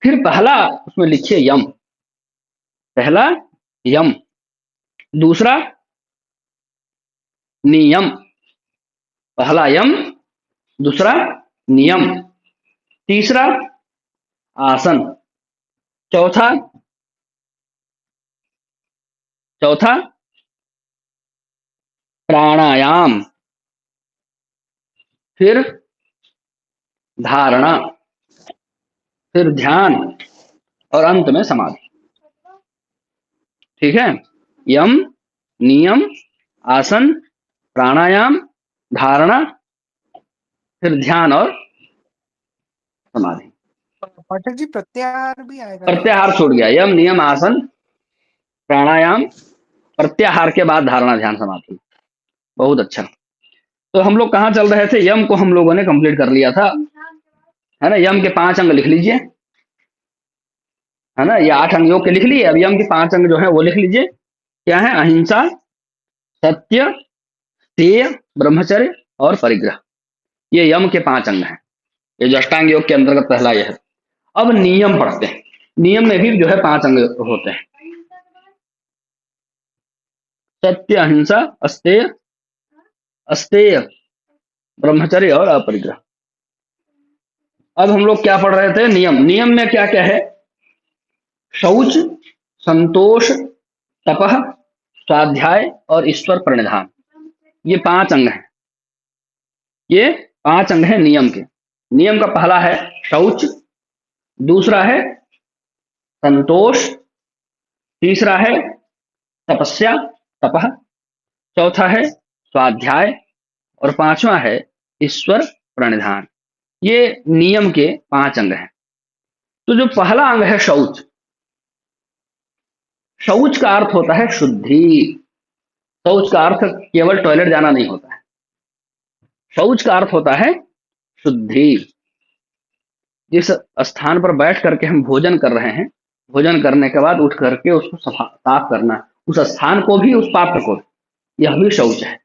A: फिर पहला उसमें लिखिए यम। पहला यम, दूसरा नियम। पहला यम, दूसरा नियम, तीसरा आसन, चौथा चौथा प्राणायाम, फिर धारणा, फिर ध्यान, और अंत में समाधि। ठीक है, यम, नियम, आसन, प्राणायाम, धारणा, फिर ध्यान और समाधि।
D: पाठक जी प्रत्याहार भी आएगा?
A: प्रत्याहार छूट गया। यम, नियम, आसन, प्राणायाम, प्रत्याहार के बाद धारणा, ध्यान, समाधि। बहुत अच्छा। तो हम लोग कहाँ चल रहे थे? यम को हम लोगों ने कंप्लीट कर लिया था, है ना। यम के 5 अंग लिख लीजिए, है ना। ये 8 अंग योग के लिख लिए, अब यम के 5 अंग जो है वो लिख लीजिए। क्या है? अहिंसा, सत्य, तेय, ब्रह्मचर्य और परिग्रह। ये यम के 5 अंग हैं। ये जो अष्टांग योग के अंतर्गत पहला यह है। अब नियम पढ़ते हैं। नियम में भी जो है 5 अंग होते हैं। सत्य, अहिंसा, अस्तेय, अस्तेय, ब्रह्मचर्य और अपरिग्रह। अब हम लोग क्या पढ़ रहे थे? नियम। नियम में क्या क्या है? शौच, संतोष, तपह, स्वाध्याय और ईश्वर प्रणिधान। ये 5 अंग हैं। ये 5 अंग हैं नियम के। नियम का पहला है शौच, दूसरा है संतोष, तीसरा है तपस्या, तपह, चौथा है स्वाध्याय और 5वां है ईश्वर प्रणिधान। ये नियम के 5 अंग हैं। तो जो पहला अंग है शौच, शौच का अर्थ होता है शुद्धि। शौच का अर्थ केवल टॉयलेट जाना नहीं होता है। शौच का अर्थ होता है शुद्धि। जिस स्थान पर बैठ करके हम भोजन कर रहे हैं, भोजन करने के बाद उठ करके उसको साफ करना, उस स्थान को भी, उस पात्र को, यह भी शौच है।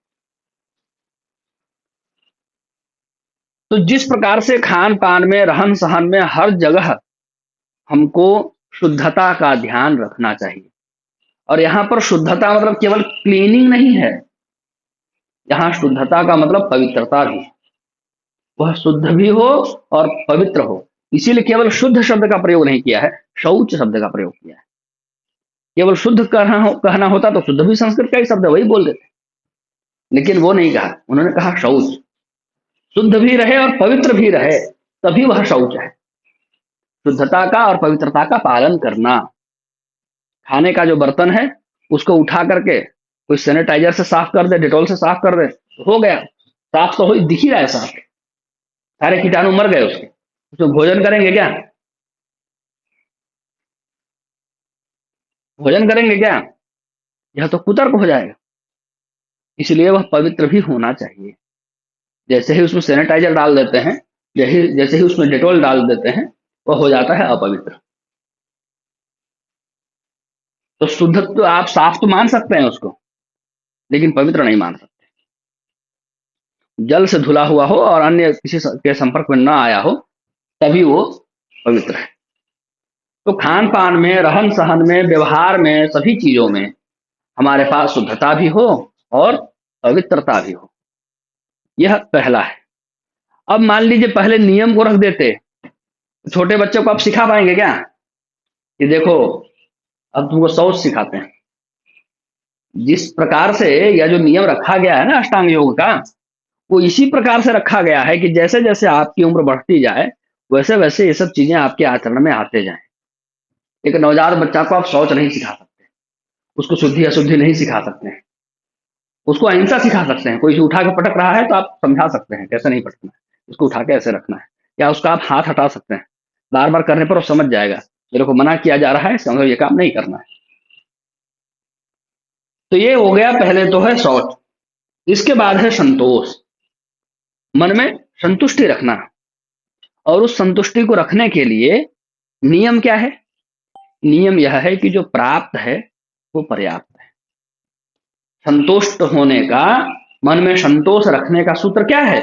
A: तो जिस प्रकार से खान पान में, रहन सहन में, हर जगह हमको शुद्धता का ध्यान रखना चाहिए। और यहां पर शुद्धता मतलब केवल क्लीनिंग नहीं है, यहां शुद्धता का मतलब पवित्रता भी है। वह शुद्ध भी हो और पवित्र हो। इसीलिए केवल शुद्ध शब्द का प्रयोग नहीं किया है, शौच शब्द का प्रयोग किया है। केवल शुद्ध कहना होता तो शुद्ध भी संस्कृत का ही शब्द है, वही बोल देते, लेकिन वो नहीं कहा। उन्होंने कहा शौच। शुद्ध भी रहे और पवित्र भी रहे, तभी वह शौच है। शुद्धता का और पवित्रता का पालन करना। खाने का जो बर्तन है उसको उठा करके कोई सैनिटाइजर से साफ कर दे, डिटॉल से साफ कर दे, तो हो गया, साफ तो हो, दिख ही रहा है साफ, सारे कीटाणु मर गए उसके। उसमें भोजन करेंगे क्या? भोजन करेंगे क्या? यह तो कुतर्क हो जाएगा। इसलिए वह पवित्र भी होना चाहिए। जैसे ही उसमें सैनिटाइजर डाल देते हैं, जैसे ही उसमें डेटॉल डाल देते हैं, वह हो जाता है अपवित्र। तो शुद्ध तो आप साफ तो मान सकते हैं उसको, लेकिन पवित्र नहीं मान सकते। जल से धुला हुआ हो और अन्य किसी के संपर्क में न आया हो, तभी वो पवित्र है। तो खान पान में, रहन सहन में, व्यवहार में, सभी चीजों में हमारे पास शुद्धता भी हो और पवित्रता भी हो। यह पहला है। अब मान लीजिए पहले नियम को रख देते, छोटे बच्चों को आप सिखा पाएंगे क्या कि देखो अब तुमको शौच सिखाते हैं? जिस प्रकार से यह जो नियम रखा गया है ना अष्टांग योग का, वो इसी प्रकार से रखा गया है कि जैसे जैसे आपकी उम्र बढ़ती जाए, वैसे वैसे ये सब चीजें आपके आचरण में आते जाएं। एक नवजात बच्चा को आप शौच नहीं सिखा सकते, उसको शुद्धि अशुद्धि नहीं सिखा सकते हैं, उसको अहिंसा सिखा सकते हैं। कोई उठा के पटक रहा है तो आप समझा सकते हैं कैसे नहीं पटकना है, उसको उठा के ऐसे रखना है, या उसका आप हाथ हटा सकते हैं। बार बार करने पर वो समझ जाएगा मेरे को मना किया जा रहा है, इसका मतलब ये काम नहीं करना है। तो ये हो गया, पहले तो है शौच, इसके बाद है संतोष, मन में संतुष्टि रखना। और उस संतुष्टि को रखने के लिए नियम क्या है? नियम यह है कि जो प्राप्त है वो पर्याप्त है। संतुष्ट होने का, मन में संतोष रखने का सूत्र क्या है?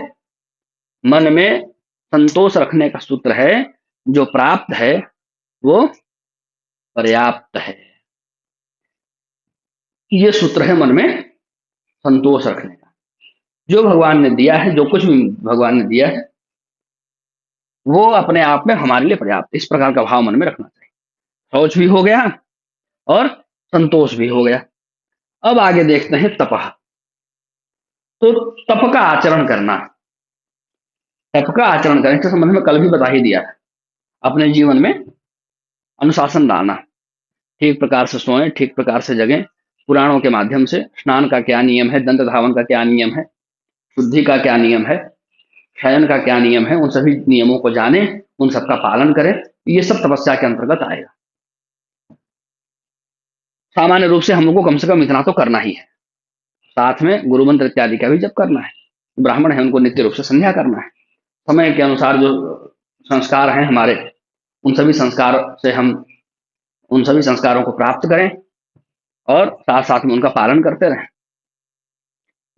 A: मन में संतोष रखने का सूत्र है जो प्राप्त है वो पर्याप्त है। ये सूत्र है मन में संतोष रखने का। जो भगवान ने दिया है, जो कुछ भी भगवान ने दिया है, वो अपने आप में हमारे लिए पर्याप्त, इस प्रकार का भाव मन में रखना चाहिए। शौच भी हो गया और संतोष भी हो गया। अब आगे देखते हैं तपः। तो तप का आचरण करना, तप का आचरण करने के संबंध में कल भी बता ही दिया है। अपने जीवन में अनुशासन लाना, ठीक प्रकार से सोएं, ठीक प्रकार से जगें, पुराणों के माध्यम से स्नान का क्या नियम है, दंत धावन का क्या नियम है, शुद्धि का क्या नियम है, शयन का क्या नियम है, उन सभी नियमों को जाने, उन सबका पालन करें। ये सब तपस्या के अंतर्गत आएगा। सामान्य रूप से हम लोग को कम से कम इतना तो करना ही है। साथ में गुरु मंत्र इत्यादि का भी जप करना है। ब्राह्मण है, उनको नित्य रूप से संध्या करना है। समय के अनुसार जो संस्कार हैं हमारे, उन सभी संस्कार से हम उन सभी संस्कारों को प्राप्त करें और साथ साथ में उनका पालन करते रहें।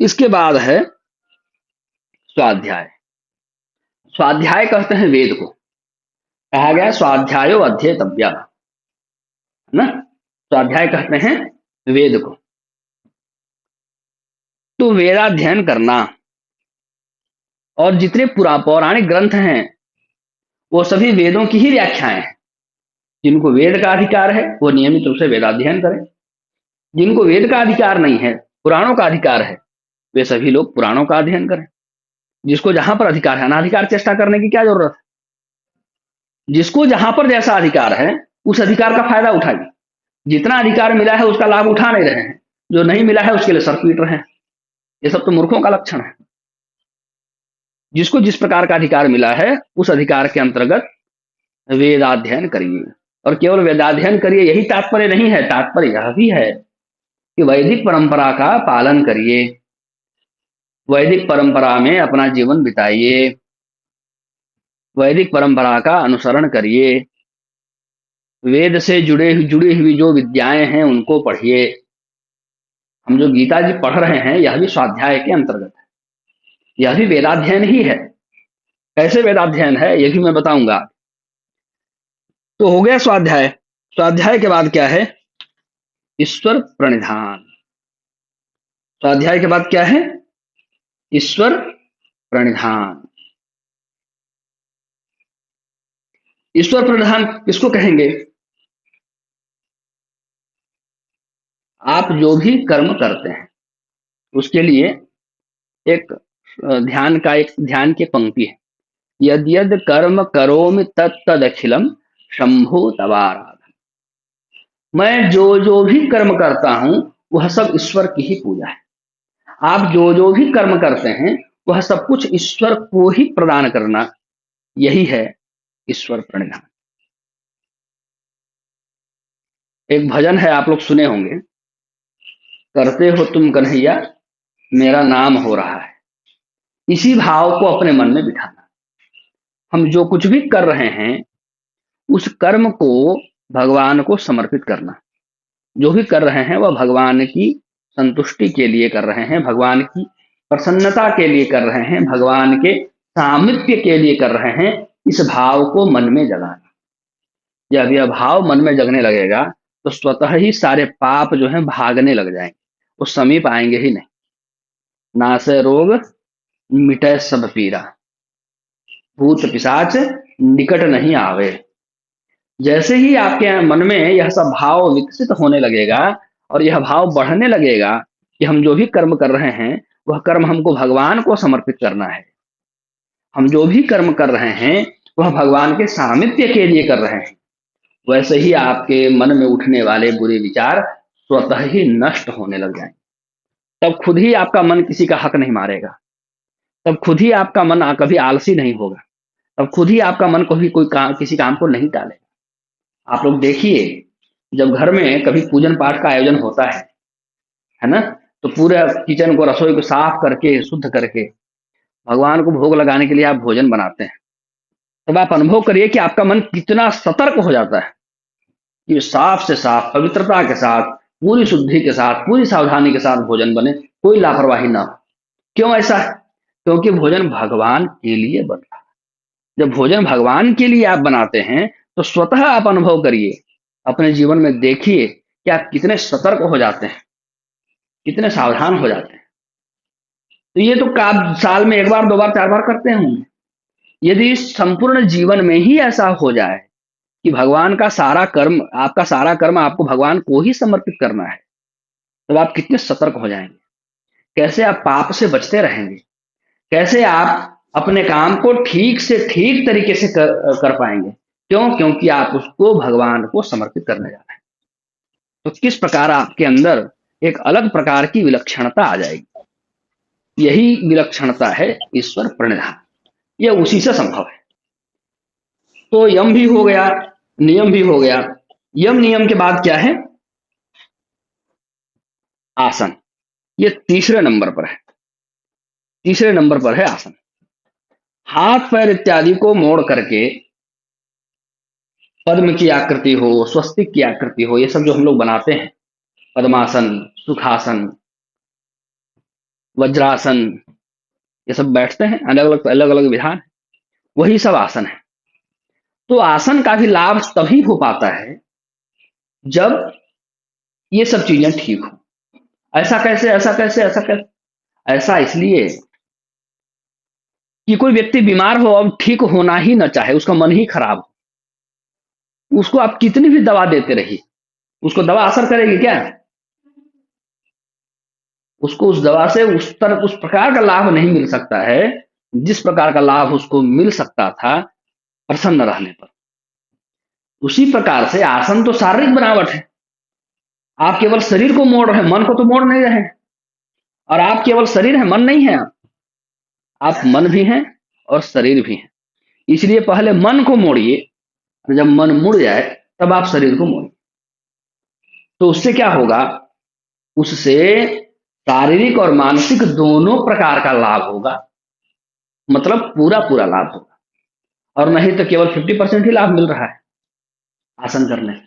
A: इसके बाद है स्वाध्याय। स्वाध्याय कहते हैं वेद को। कहा गया स्वाध्यायो अध्येतव्या, है ना? स्वाध्याय कहते हैं वेद को। तो वेदाध्ययन करना, और जितने पौराणिक ग्रंथ हैं वो सभी वेदों की ही व्याख्याएं हैं। जिनको वेद का अधिकार है वो नियमित रूप से वेदाध्ययन करें। जिनको वेद का अधिकार नहीं है, पुराणों का अधिकार है, वे सभी लोग पुराणों का अध्ययन करें। जिसको जहां पर अधिकार है, अनाधिकार चेष्टा करने की क्या जरूरत है? जिसको जहां पर जैसा अधिकार है उस अधिकार का फायदा उठाइए। जितना अधिकार मिला है उसका लाभ उठा नहीं रहे हैं, जो नहीं मिला है उसके लिए सर पीट रहे हैं। ये सब तो मूर्खों का लक्षण है। जिसको जिस प्रकार का अधिकार मिला है उस अधिकार के अंतर्गत वेदाध्ययन करिए। और केवल वेदाध्ययन करिए यही तात्पर्य नहीं है, तात्पर्य यह भी है कि वैदिक परंपरा का पालन करिए, वैदिक परंपरा में अपना जीवन बिताइए, वैदिक परंपरा का अनुसरण करिए, वेद से जुड़ी हुई जो विद्याएं हैं उनको पढ़िए। हम जो गीता जी पढ़ रहे हैं यह भी स्वाध्याय के अंतर्गत है, यह भी वेदाध्ययन ही है। कैसे वेदाध्ययन है यह भी मैं बताऊंगा। तो हो गया स्वाध्याय। स्वाध्याय के बाद क्या है? ईश्वर प्रणिधान। स्वाध्याय के बाद क्या है? ईश्वर प्रणिधान। ईश्वर प्रणिधान किसको कहेंगे? आप जो भी कर्म करते हैं उसके लिए एक ध्यान की पंक्ति है, यद यद कर्म करोमि तत्तद अखिलम शंभो तवाराधन। मैं जो भी कर्म करता हूं वह सब ईश्वर की ही पूजा है। आप जो भी कर्म करते हैं वह सब कुछ ईश्वर को ही प्रदान करना, यही है ईश्वर प्रणिधान। एक भजन है, आप लोग सुने होंगे, करते हो तुम कन्हैया मेरा नाम हो रहा है। इसी भाव को अपने मन में बिठाना। हम जो कुछ भी कर रहे हैं उस कर्म को भगवान को समर्पित करना। जो भी कर रहे हैं वह भगवान की संतुष्टि के लिए कर रहे हैं, भगवान की प्रसन्नता के लिए कर रहे हैं, भगवान के सामिप्य के लिए कर रहे हैं। इस भाव को मन में जगाना। जब यह भाव मन में जगने लगेगा तो स्वतः ही सारे पाप जो हैं भागने लग जाएंगे, वो समीप आएंगे ही नहीं। नासे रोग मिटे सब पीरा, भूत पिशाच निकट नहीं आवे। जैसे ही आपके मन में यह सब भाव विकसित होने लगेगा और यह भाव बढ़ने लगेगा कि हम जो भी कर्म कर रहे हैं वह कर्म हमको भगवान को समर्पित करना है, हम जो भी कर्म कर रहे हैं वह भगवान के सामिप्य के लिए कर रहे हैं, वैसे ही आपके मन में उठने वाले बुरे विचार स्वतः ही नष्ट होने लग जाएंगे। तब खुद ही आपका मन किसी का हक नहीं मारेगा, तब खुद ही आपका मन कभी आलसी नहीं होगा, तब खुद ही आपका मन कभी किसी काम को नहीं टालेगा। आप लोग देखिए, जब घर में कभी पूजन पाठ का आयोजन होता है ना, तो पूरे किचन को, रसोई को साफ करके, शुद्ध करके भगवान को भोग लगाने के लिए आप भोजन बनाते हैं। तब आप अनुभव करिए कि आपका मन कितना सतर्क हो जाता है कि साफ से साफ, पवित्रता के साथ, पूरी शुद्धि के साथ, पूरी सावधानी के साथ भोजन बने, कोई लापरवाही ना हो। क्यों ऐसा है? क्योंकि भोजन भगवान के लिए बन रहा है। जब भोजन भगवान के लिए आप बनाते हैं, तो स्वतः आप अनुभव करिए, अपने जीवन में देखिए कि आप कितने सतर्क हो जाते हैं, कितने सावधान हो जाते हैं। तो ये तो आप साल में एक बार, दो बार, चार बार करते होंगे। यदि संपूर्ण जीवन में ही ऐसा हो जाए कि भगवान का सारा कर्म, आपका सारा कर्म आपको भगवान को ही समर्पित करना है, तो आप कितने सतर्क हो जाएंगे, कैसे आप पाप से बचते रहेंगे, कैसे आप अपने काम को ठीक से ठीक तरीके से कर पाएंगे। क्यों? क्योंकि आप उसको भगवान को समर्पित करने जा रहे हैं। तो किस प्रकार आपके अंदर एक अलग प्रकार की विलक्षणता आ जाएगी। यही विलक्षणता है ईश्वर प्रणिधान, यह उसी से संभव है। तो यम भी हो गया, नियम भी हो गया। यम नियम के बाद क्या है? आसन। ये तीसरे नंबर पर है, तीसरे नंबर पर है आसन। हाथ पैर इत्यादि को मोड़ करके पद्म की आकृति हो, स्वस्तिक की आकृति हो, ये सब जो हम लोग बनाते हैं, पद्मासन, सुखासन, वज्रासन, ये सब बैठते हैं, अलग अलग विधान, वही सब आसन है। तो आसन का भी लाभ तभी हो पाता है जब ये सब चीजें ठीक हो। ऐसा कैसे, ऐसा कैसे, ऐसा कैसे? ऐसा इसलिए कि कोई व्यक्ति बीमार हो, अब ठीक होना ही न चाहे, उसका मन ही खराब हो, उसको आप कितनी भी दवा देते रहिए, उसको दवा असर करेगी क्या? उसको उस दवा से उस प्रकार का लाभ नहीं मिल सकता है जिस प्रकार का लाभ उसको मिल सकता था प्रसन्न रहने पर। उसी प्रकार से आसन तो शारीरिक बनावट है। आप केवल शरीर को मोड़ रहे हैं, मन को तो मोड़ नहीं रहे हैं। और आप केवल शरीर है, मन नहीं है। आप मन भी हैं और शरीर भी हैं। इसलिए पहले मन को मोड़िए, जब मन मुड़ जाए तब आप शरीर को मोड़िए। तो उससे क्या होगा? उससे शारीरिक और मानसिक दोनों प्रकार का लाभ होगा, मतलब पूरा पूरा लाभ होगा। और नहीं तो केवल 50% ही लाभ मिल रहा है आसन करने से।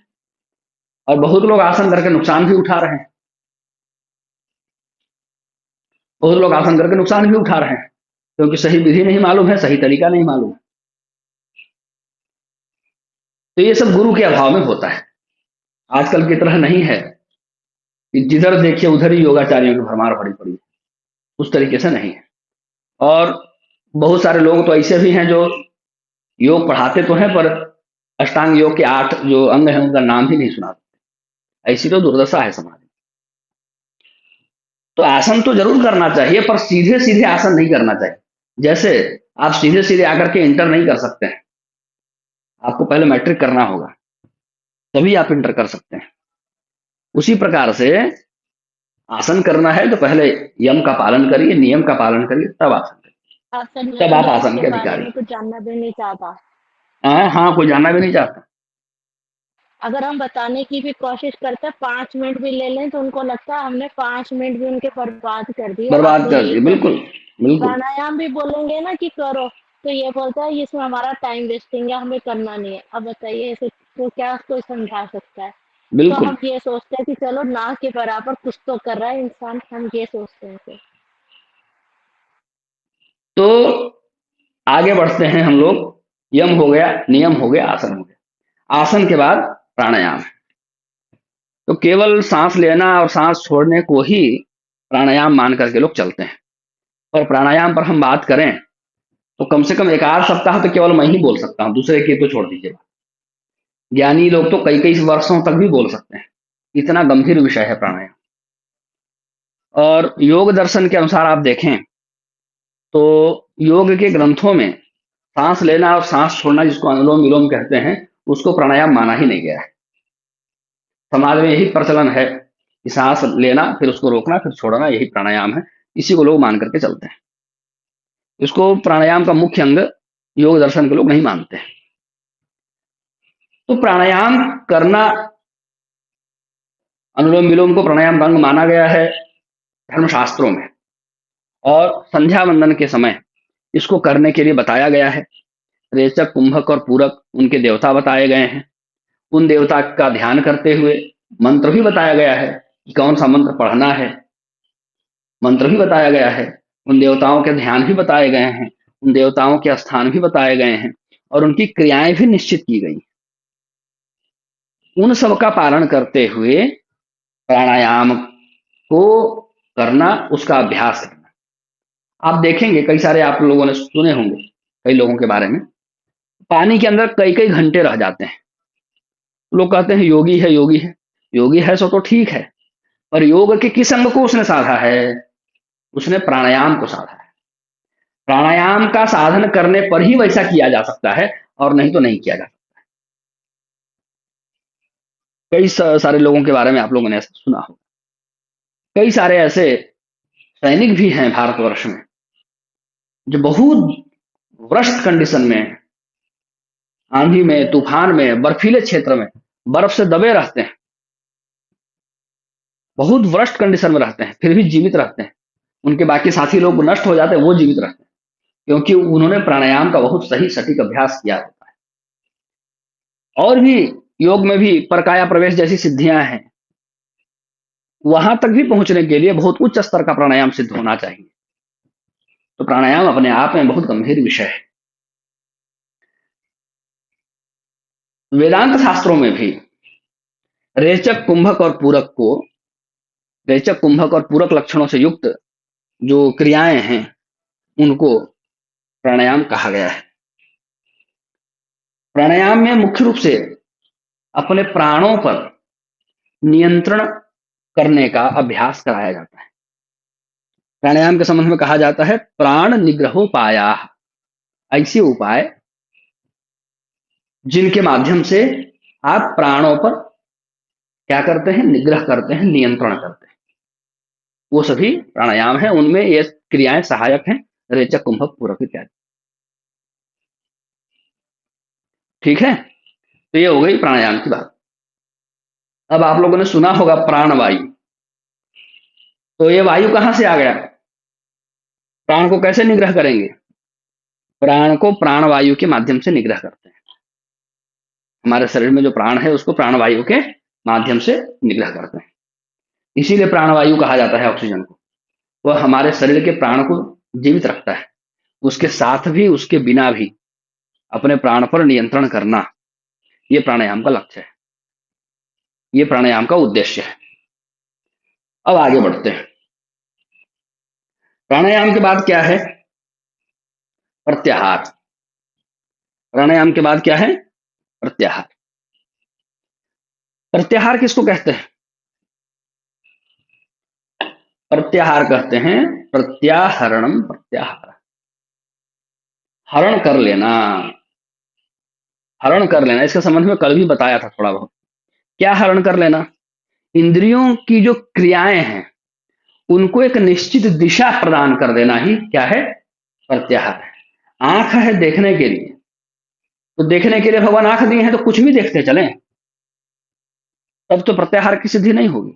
A: और बहुत लोग आसन करके नुकसान भी उठा रहे हैं, बहुत लोग आसन करके नुकसान भी उठा रहे हैं, क्योंकि सही विधि नहीं मालूम है, सही तरीका नहीं मालूम है। तो ये सब गुरु के अभाव में होता है। आजकल की तरह नहीं है कि जिधर देखिए उधर ही योगाचार्यों की भरमार भरी पड़ी है, उस तरीके से नहीं है। और बहुत सारे लोग तो ऐसे भी हैं जो योग पढ़ाते तो हैं, पर अष्टांग योग के 8 जो अंग हैं उनका नाम ही नहीं सुना। ऐसी तो दुर्दशा है समाज में। तो आसन तो जरूर करना चाहिए, पर सीधे सीधे आसन नहीं करना चाहिए। जैसे आप सीधे सीधे आकर के इंटर नहीं कर सकते हैं, आपको पहले मैट्रिक करना होगा, तभी आप इंटर कर सकते हैं। उसी प्रकार से आसन करना है तो पहले यम का पालन करिए, नियम का पालन करिए, तब आसन करिए,
B: आसन
A: तब आप
B: मैं
A: आसन
B: इसके
A: के
B: बारे
A: अधिकारी।
B: में कुछ जानना भी नहीं चाहता।
A: हाँ, कोई जानना भी नहीं चाहता।
B: अगर हम बताने की भी कोशिश करते हैं, 5 मिनट भी ले लें, तो उनको लगता है हमने 5 मिनट भी उनके बर्बाद कर दिए, आप
A: बर्बाद
B: तो
A: कर
B: यही
A: दिए,
B: करो।
A: बिल्कुल बिल्कुल।
B: प्राणायाम भी बोलेंगे ना कि करो, तो ये बोलता है इसमें हमारा टाइम वेस्टिंग है, हमें करना नहीं है। अब बताइए ऐसे तो क्या कोई समझा सकता है? तो
A: बिल्कुल।
B: हम ये सोचते हैं कि चलो ना के बराबर कुछ तो कर रहा है इंसान, हम ये सोचते हैं फिर।
A: तो आगे बढ़ते हैं हम लोग। यम हो गया, नियम हो गया, आसन हो गया। आसन के बाद प्राणायाम है। तो केवल सांस लेना और सांस छोड़ने को ही प्राणायाम मान करके लोग चलते हैं। और प्राणायाम पर हम बात करें तो कम से कम एक आध सप्ताह तो केवल मैं ही बोल सकता हूँ, दूसरे की तो छोड़ दीजिए। ज्ञानी लोग तो कई कई वर्षों तक भी बोल सकते हैं, इतना गंभीर विषय है प्राणायाम। और योग दर्शन के अनुसार आप देखें तो योग के ग्रंथों में सांस लेना और सांस छोड़ना, जिसको अनुलोम विलोम कहते हैं, उसको प्राणायाम माना ही नहीं गया है। समाज में यही प्रचलन है कि सांस लेना, फिर उसको रोकना, फिर छोड़ना, यही प्राणायाम है। इसी को लोग मान करके चलते हैं। इसको प्राणायाम का मुख्य अंग योग दर्शन के लोग नहीं मानते हैं। तो प्राणायाम करना, अनुलोम विलोम को प्राणायाम का अंग माना गया है धर्मशास्त्रों में, और संध्या वंदन के समय इसको करने के लिए बताया गया है। रेचक, कुंभक और पूरक उनके देवता बताए गए हैं। उन देवता का ध्यान करते हुए मंत्र भी बताया गया है कि कौन सा मंत्र पढ़ना है, मंत्र भी बताया गया है। उन देवताओं के ध्यान भी बताए गए हैं, उन देवताओं के स्थान भी बताए गए हैं, और उनकी क्रियाएं भी निश्चित की गई। उन सब का पालन करते हुए प्राणायाम को करना, उसका अभ्यास करना। आप देखेंगे कई सारे, आप लोगों ने सुने होंगे कई लोगों के बारे में, पानी के अंदर कई कई घंटे रह जाते हैं। लोग कहते हैं योगी है, योगी है। योगी है सो तो ठीक है, पर योग के किस अंग को उसने साधा है? उसने प्राणायाम को साधा है। प्राणायाम का साधन करने पर ही वैसा किया जा सकता है, और नहीं तो नहीं किया जा सकता। कई सारे लोगों के बारे में आप लोगों ने ऐसा सुना हो। कई सारे ऐसे सैनिक भी हैं भारतवर्ष में जो बहुत वर्स्ट कंडीशन में, आंधी में, तूफान में, बर्फीले क्षेत्र में बर्फ से दबे रहते हैं, बहुत वर्स्ट कंडीशन में रहते हैं, फिर भी जीवित रहते हैं। उनके बाकी साथी लोग नष्ट हो जाते हैं, वो जीवित रहते हैं, क्योंकि उन्होंने प्राणायाम का बहुत सही सटीक अभ्यास किया होता है। और भी योग में भी परकाया प्रवेश जैसी सिद्धियां हैं, वहां तक भी पहुंचने के लिए बहुत उच्च स्तर का प्राणायाम सिद्ध होना चाहिए। तो प्राणायाम अपने आप में बहुत गंभीर विषय है। वेदांत शास्त्रों में भी रेचक, कुंभक और पूरक को, रेचक, कुंभक और पूरक लक्षणों से युक्त जो क्रियाएं हैं उनको प्राणायाम कहा गया है। प्राणायाम में मुख्य रूप से अपने प्राणों पर नियंत्रण करने का अभ्यास कराया जाता है। प्राणायाम के संबंध में कहा जाता है प्राण निग्रहोपाया, ऐसे उपाय जिनके माध्यम से आप प्राणों पर क्या करते हैं? निग्रह करते हैं, नियंत्रण करते हैं, वो सभी प्राणायाम है। उनमें ये क्रियाएं सहायक हैं, रेचक, कुंभक, पूरक इत्यादि। ठीक है, तो ये हो गई प्राणायाम की बात। अब आप लोगों ने सुना होगा प्राणवायु, तो ये वायु कहां से आ गया? प्राण को कैसे निग्रह करेंगे? प्राण को प्राणवायु के माध्यम से निग्रह करते हैं। हमारे शरीर में जो प्राण है उसको प्राणवायु के माध्यम से निग्रह करते हैं, इसीलिए प्राणवायु कहा जाता है ऑक्सीजन को। वह हमारे शरीर के प्राण को जीवित रखता है, उसके साथ भी उसके बिना भी अपने प्राण पर नियंत्रण करना, यह प्राणायाम का लक्ष्य है, यह प्राणायाम का उद्देश्य है। अब आगे बढ़ते हैं। प्राणायाम के बाद क्या है? प्रत्याहार। प्राणायाम के बाद क्या है? प्रत्याहार। प्रत्याहार किसको कहते हैं? प्रत्याहार कहते हैं प्रत्याहरणम, प्रत्याहार, हरण कर लेना, हरण कर लेना। इसके संबंध में कल भी बताया था थोड़ा बहुत। क्या हरण कर लेना? इंद्रियों की जो क्रियाएं हैं उनको एक निश्चित दिशा प्रदान कर देना ही क्या है? प्रत्याहार है। आंख है देखने के लिए, तो देखने के लिए भगवान आंख दिए हैं, तो कुछ भी देखते चलें, तब तो प्रत्याहार की सिद्धि नहीं होगी।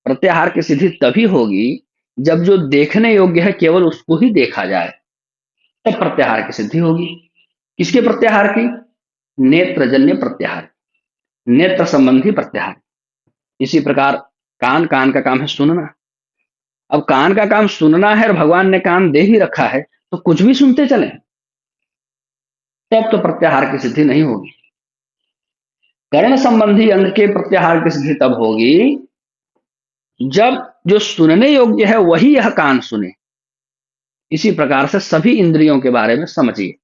A: प्रत्याहार की सिद्धि तभी होगी जब जो देखने योग्य है केवल उसको ही देखा जाए, तब प्रत्याहार की सिद्धि होगी। किसके प्रत्याहार की? नेत्रजन्य प्रत्याहार, नेत्र संबंधी प्रत्याहार। इसी प्रकार कान, कान का काम है सुनना। अब कान का काम सुनना है और भगवान ने कान दे ही रखा है, तो कुछ भी सुनते चले, तब तो प्रत्याहार की सिद्धि नहीं होगी। कर्ण संबंधी अंग के प्रत्याहार की सिद्धि तब होगी जब जो सुनने योग्य है वही यह कान सुने। इसी प्रकार से सभी इंद्रियों के बारे में समझिए,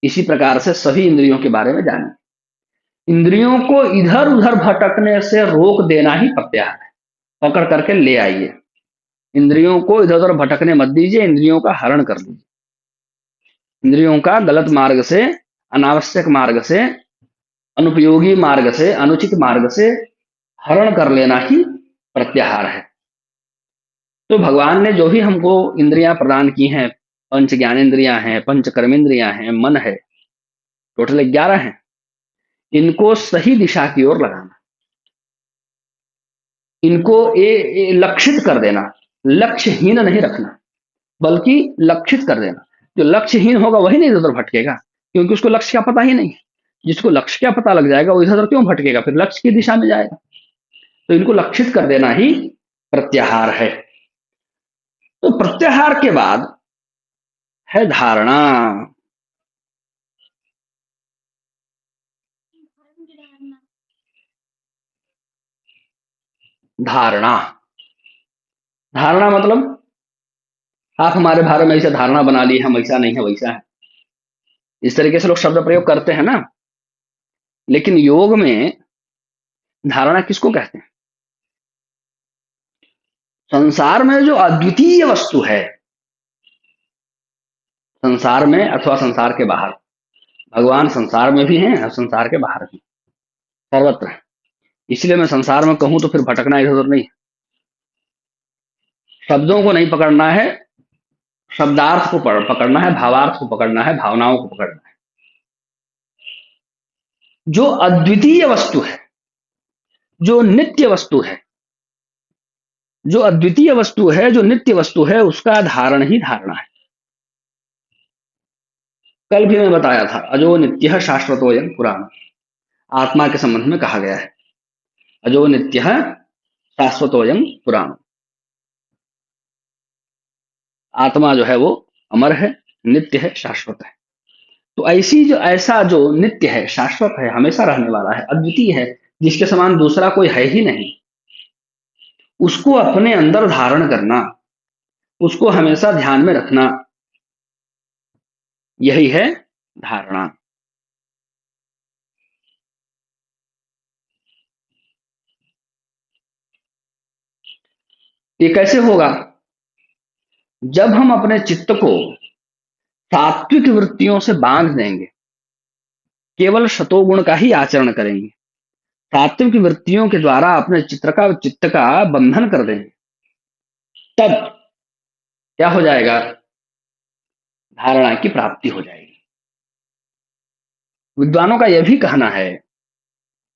A: इसी प्रकार से सभी इंद्रियों के बारे में जानिए। इंद्रियों को इधर उधर भटकने से रोक देना ही प्रत्याहार है। पकड़ करके ले आइए, इंद्रियों को इधर उधर भटकने मत दीजिए, इंद्रियों का हरण कर लीजिए। इंद्रियों का गलत मार्ग से, अनावश्यक मार्ग से, अनुपयोगी मार्ग से, अनुचित मार्ग से हरण कर लेना ही प्रत्याहार है। तो भगवान ने जो भी हमको इंद्रियां प्रदान की हैं, पंच ज्ञानेन्द्रियां हैं, पंच कर्मेंद्रियां हैं, मन है, टोटल 11 हैं। इनको सही दिशा की ओर लगाना, इनको ये लक्षित कर देना, लक्ष्यहीन नहीं रखना, बल्कि लक्षित कर देना। जो लक्ष्यहीन होगा वही नहीं इधर उधर भटकेगा, क्योंकि उसको लक्ष्य का पता ही नहीं। जिसको लक्ष्य का पता लग जाएगा वो इधर उधर क्यों भटकेगा, फिर लक्ष्य की दिशा में जाएगा। तो इनको लक्षित कर देना ही प्रत्याहार है। तो प्रत्याहार के बाद है धारणा। धारणा धारणा मतलब आप हमारे बारे में ऐसे धारणा बना ली, हम ऐसा नहीं है वैसा है, इस तरीके से लोग शब्द प्रयोग करते हैं ना। लेकिन योग में धारणा किसको कहते हैं? संसार में जो अद्वितीय वस्तु है, संसार में अथवा संसार के बाहर, भगवान संसार में भी हैं और संसार के बाहर भी, सर्वत्र है। इसलिए मैं संसार में कहूं तो फिर भटकना इधर उधर नहीं, शब्दों को नहीं पकड़ना है, शब्दार्थ को पकड़ना है, भावार्थ को पकड़ना है, भावनाओं को पकड़ना है। जो अद्वितीय वस्तु है, जो नित्य वस्तु है, जो अद्वितीय वस्तु है, जो नित्य वस्तु है, उसका धारण ही धारणा है। कल भी मैं बताया था, अजो नित्य शाश्वतोयम पुराण, आत्मा के संबंध में कहा गया है, अजो नित्य शाश्वतोयम पुराण। आत्मा जो है वो अमर है, नित्य है, शाश्वत है। तो ऐसा जो नित्य है, शाश्वत है, हमेशा रहने वाला है, अद्वितीय है, जिसके समान दूसरा कोई है ही नहीं, उसको अपने अंदर धारण करना, उसको हमेशा ध्यान में रखना, यही है धारणा। ये कैसे होगा? जब हम अपने चित्त को सात्विक वृत्तियों से बांध देंगे, केवल शतोगुण का ही आचरण करेंगे, सात्विक वृत्तियों के द्वारा अपने चित्त का बंधन कर देंगे, तब क्या हो जाएगा? धारणा की प्राप्ति हो जाएगी। विद्वानों का यह भी कहना है,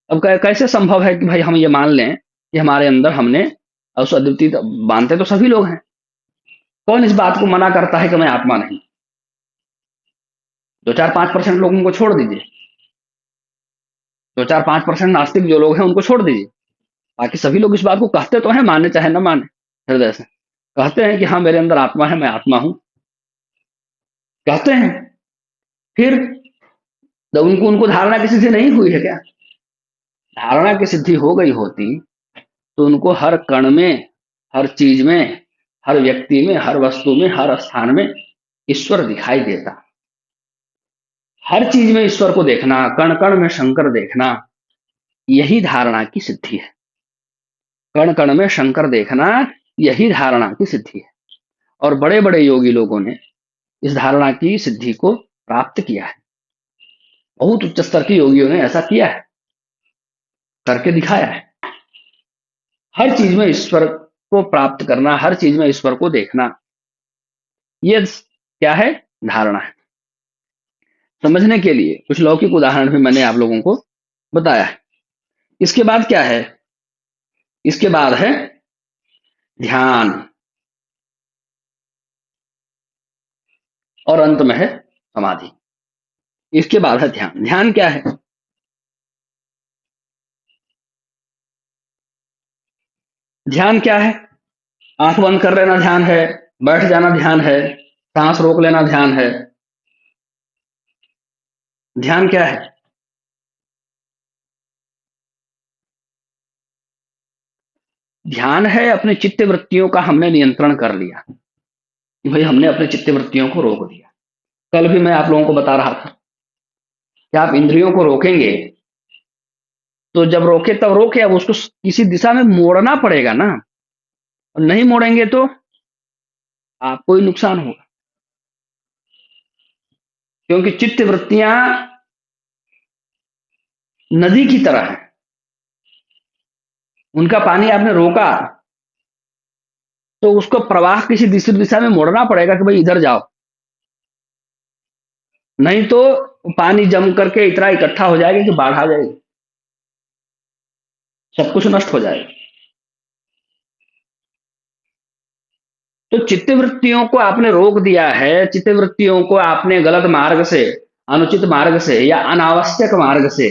A: अब कैसे संभव है कि भाई हम ये मान लें कि हमारे अंदर हमने उस अद्वितीय, मानते तो सभी लोग हैं, कौन इस बात को मना करता है कि मैं आत्मा नहीं? 2-4-5% लोगों को छोड़ दीजिए, 2-4-5% नास्तिक जो लोग हैं उनको छोड़ दीजिए, बाकी सभी लोग इस बात को कहते तो हैं, माने चाहे न माने, हृदय से कहते हैं कि हाँ मेरे अंदर आत्मा है, मैं आत्मा हूं, कहते हैं। फिर जब उनको धारणा की सिद्धि नहीं हुई है क्या? धारणा की सिद्धि हो गई होती तो उनको हर कण में, हर चीज में, हर व्यक्ति में, हर वस्तु में, हर स्थान में ईश्वर दिखाई देता। हर चीज में ईश्वर को देखना, कण कण में शंकर देखना, यही धारणा की सिद्धि है। कण कण में शंकर देखना, यही धारणा की सिद्धि है। और बड़े बड़े योगी लोगों ने इस धारणा की सिद्धि को प्राप्त किया है। बहुत उच्च स्तर के योगियों ने ऐसा किया है, करके दिखाया है। हर चीज में ईश्वर को प्राप्त करना, हर चीज में ईश्वर को देखना, ये क्या है? धारणा है। समझने के लिए कुछ लौकिक उदाहरण भी मैंने आप लोगों को बताया है। इसके बाद क्या है? इसके बाद है ध्यान, और अंत में है समाधि। इसके बाद है ध्यान। ध्यान क्या है? ध्यान क्या है? आंख बंद कर लेना ध्यान है, बैठ जाना ध्यान है, सांस रोक लेना ध्यान है। ध्यान क्या है? ध्यान है अपने चित्त वृत्तियों का हमने नियंत्रण कर लिया, भाई हमने अपने चित्त वृत्तियों को रोक दिया। कल भी मैं आप लोगों को बता रहा था कि आप इंद्रियों को रोकेंगे तो जब रोके तब रोके, अब उसको किसी दिशा में मोड़ना पड़ेगा ना, और नहीं मोड़ेंगे तो आपको ही नुकसान होगा। क्योंकि चित्त वृत्तियां नदी की तरह है, उनका पानी आपने रोका तो उसको प्रवाह किसी दूसरी दिशा में मोड़ना पड़ेगा कि भाई इधर जाओ, नहीं तो पानी जम करके इतना इकट्ठा हो जाएगा कि बाढ़ आ जाएगी, सब कुछ नष्ट हो जाएगा। तो चित्तवृत्तियों को आपने रोक दिया है, चित्तवृत्तियों को आपने गलत मार्ग से, अनुचित मार्ग से, या अनावश्यक मार्ग से,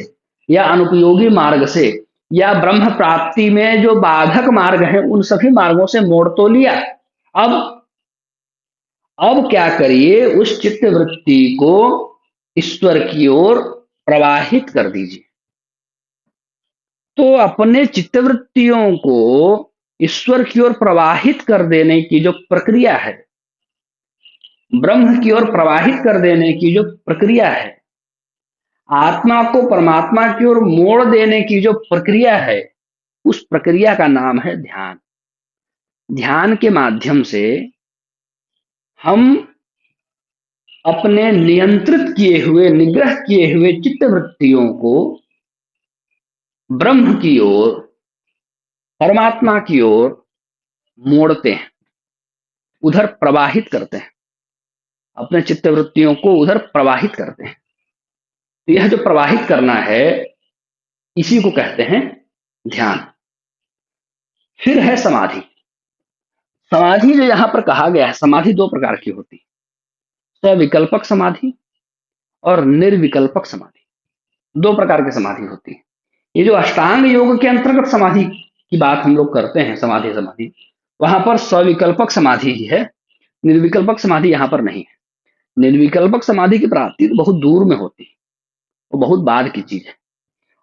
A: या अनुपयोगी मार्ग से, या ब्रह्म प्राप्ति में जो बाधक मार्ग है उन सभी मार्गों से मोड़ तो लिया। अब अब क्या करिए, उस चित्तवृत्ति को ईश्वर की ओर प्रवाहित कर दीजिए। तो अपने चित्तवृत्तियों को ईश्वर की ओर प्रवाहित कर देने की जो प्रक्रिया है, ब्रह्म की ओर प्रवाहित कर देने की जो प्रक्रिया है, आत्मा को परमात्मा की ओर मोड़ देने की जो प्रक्रिया है, उस प्रक्रिया का नाम है ध्यान। ध्यान के माध्यम से हम अपने नियंत्रित किए हुए, निग्रह किए हुए चित्तवृत्तियों को ब्रह्म की ओर, परमात्मा की ओर मोड़ते हैं, उधर प्रवाहित करते हैं, अपने चित्तवृत्तियों को उधर प्रवाहित करते हैं। तो यह जो प्रवाहित करना है, इसी को कहते हैं ध्यान। फिर है समाधि। समाधि जो यहां पर कहा गया है, समाधि दो प्रकार की होती है, सविकल्पक समाधि और निर्विकल्पक समाधि। दो प्रकार की समाधि होती है। ये जो अष्टांग योग के अंतर्गत समाधि की बात हम लोग करते हैं, समाधि समाधि, वहां पर सविकल्पक समाधि ही है, निर्विकल्पक समाधि यहां पर नहीं है। निर्विकल्पक समाधि की प्राप्ति तो बहुत दूर में होती है, वो बहुत बाद की चीज है।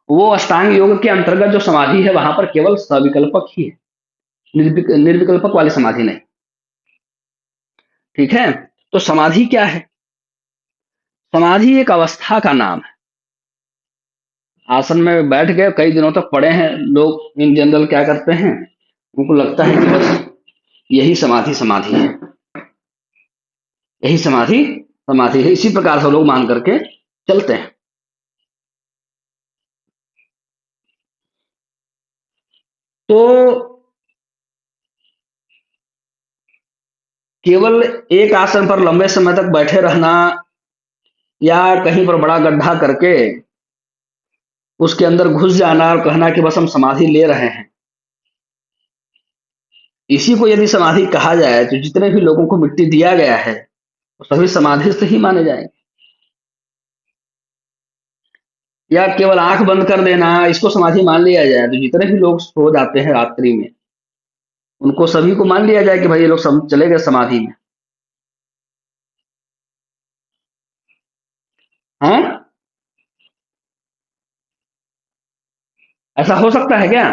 A: वो अष्टांग योग के अंतर्गत जो समाधि है वहां पर केवल सविकल्पक ही है, निर्विकल्पक वाली समाधि नहीं। ठीक है। तो समाधि क्या है? समाधि एक अवस्था का नाम है। आसन में बैठ गए, कई दिनों तक पड़े हैं लोग, इन जनरल क्या करते हैं, उनको लगता है कि बस यही समाधि समाधि है, यही समाधि समाधि है, इसी प्रकार से लोग मान करके चलते हैं। तो केवल एक आसन पर लंबे समय तक बैठे रहना, या कहीं पर बड़ा गड्ढा करके उसके अंदर घुस जाना और कहना कि बस हम समाधि ले रहे हैं, इसी को यदि समाधि कहा जाए तो जितने भी लोगों को मिट्टी दिया गया है वो सभी समाधिस्थ ही माने जाएंगे। या केवल आंख बंद कर देना, इसको समाधि मान लिया जाए तो जितने भी लोग सो जाते हैं रात्रि में, उनको सभी को मान लिया जाए कि भाई ये लोग चले गए समाधि में। हाँ, ऐसा हो सकता है क्या?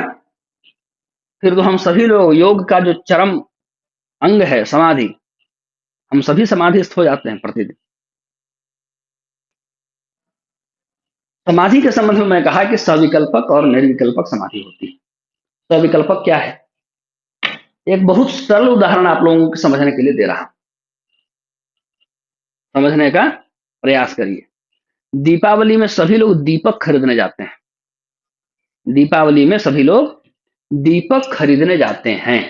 A: फिर तो हम सभी लोग, योग का जो चरम अंग है समाधि, हम सभी समाधिस्थ हो जाते हैं प्रतिदिन। समाधि के संबंध में मैं कहा कि सविकल्पक और निर्विकल्पक समाधि होती है। सविकल्पक क्या है? एक बहुत सरल उदाहरण आप लोगों को समझने के लिए दे रहा हूं, समझने का प्रयास करिए। दीपावली में सभी लोग दीपक खरीदने जाते हैं, दीपावली में सभी लोग दीपक खरीदने जाते हैं।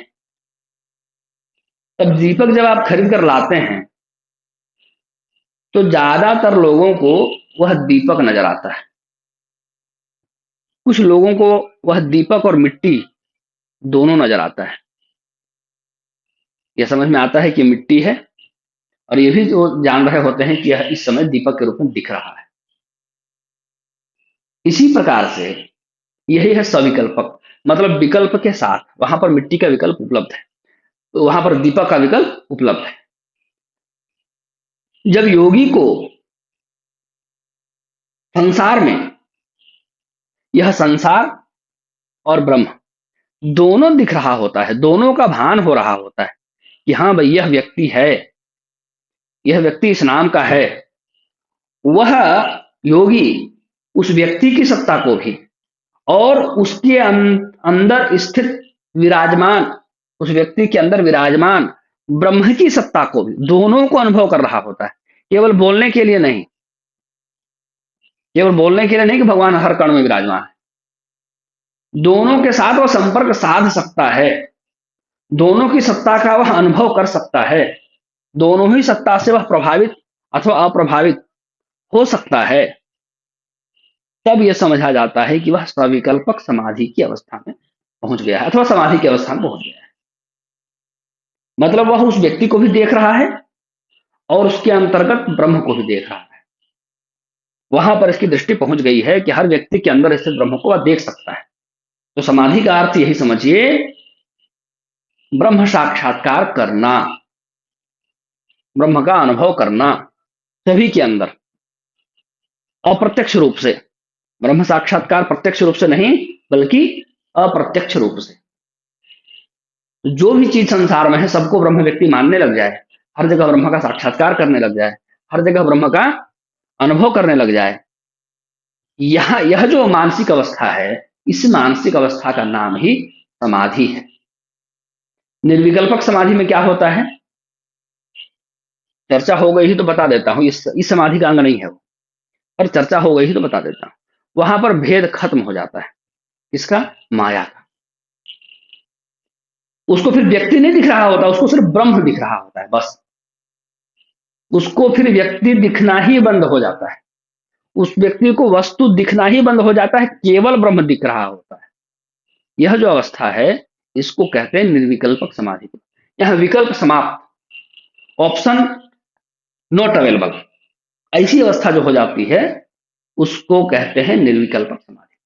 A: तब दीपक जब आप खरीद कर लाते हैं तो ज्यादातर लोगों को वह दीपक नजर आता है, कुछ लोगों को वह दीपक और मिट्टी दोनों नजर आता है। यह समझ में आता है कि मिट्टी है, और ये भी जो जान रहे होते हैं कि यह इस समय दीपक के रूप में दिख रहा है। इसी प्रकार से यही है सविकल्पक, मतलब विकल्प के साथ, वहां पर मिट्टी का विकल्प उपलब्ध है तो वहां पर दीपक का विकल्प उपलब्ध है। जब योगी को संसार में, यह संसार और ब्रह्म दोनों दिख रहा होता है, दोनों का भान हो रहा होता है कि हाँ भाई यह व्यक्ति है, यह व्यक्ति इस नाम का है, वह योगी उस व्यक्ति की सत्ता को भी और उसके अंदर स्थित विराजमान, उस व्यक्ति के अंदर विराजमान ब्रह्म की सत्ता को भी, दोनों को अनुभव कर रहा होता है। केवल बोलने के लिए नहीं, केवल बोलने के लिए नहीं कि भगवान हर कण में विराजमान है, दोनों के साथ वह संपर्क साध सकता है, दोनों की सत्ता का वह अनुभव कर सकता है, दोनों ही सत्ता से वह प्रभावित अथवा अप्रभावित हो सकता है, तब यह समझा जाता है कि वह सविकल्पक समाधि की अवस्था में पहुंच गया है अथवा समाधि की अवस्था में पहुंच गया है। मतलब वह उस व्यक्ति को भी देख रहा है और उसके अंतर्गत ब्रह्म को भी देख रहा है। वहां पर इसकी दृष्टि पहुंच गई है कि हर व्यक्ति के अंदर स्थित ब्रह्म को वह देख सकता है। तो समाधि का अर्थ यही समझिए, ब्रह्म साक्षात्कार करना, ब्रह्म का अनुभव करना सभी के अंदर, अप्रत्यक्ष रूप से। ब्रह्म साक्षात्कार प्रत्यक्ष रूप से नहीं, बल्कि अप्रत्यक्ष रूप से। जो भी चीज संसार में है सबको ब्रह्म व्यक्ति मानने लग जाए, हर जगह ब्रह्म का साक्षात्कार करने लग जाए, हर जगह ब्रह्म का अनुभव करने लग जाए, यह जो मानसिक अवस्था है, इस मानसिक अवस्था का नाम ही समाधि है। निर्विकल्पक समाधि में क्या होता है, चर्चा हो गई ही तो बता देता हूं, इस समाधि का अंग नहीं है वो, पर चर्चा हो गई ही तो बता देता हूं। वहां पर भेद खत्म हो जाता है। किसका? माया का। उसको फिर व्यक्ति नहीं दिख रहा होता, उसको सिर्फ ब्रह्म दिख रहा होता है बस। उसको फिर व्यक्ति दिखना ही बंद हो जाता है, उस व्यक्ति को वस्तु दिखना ही बंद हो जाता है, केवल ब्रह्म दिख रहा होता है। यह जो अवस्था है, इसको कहते हैं निर्विकल्पक समाधि। यहां विकल्प समाप्त, ऑप्शन नॉट अवेलेबल, ऐसी अवस्था जो हो जाती है उसको कहते हैं निर्विकल्पक समाधि।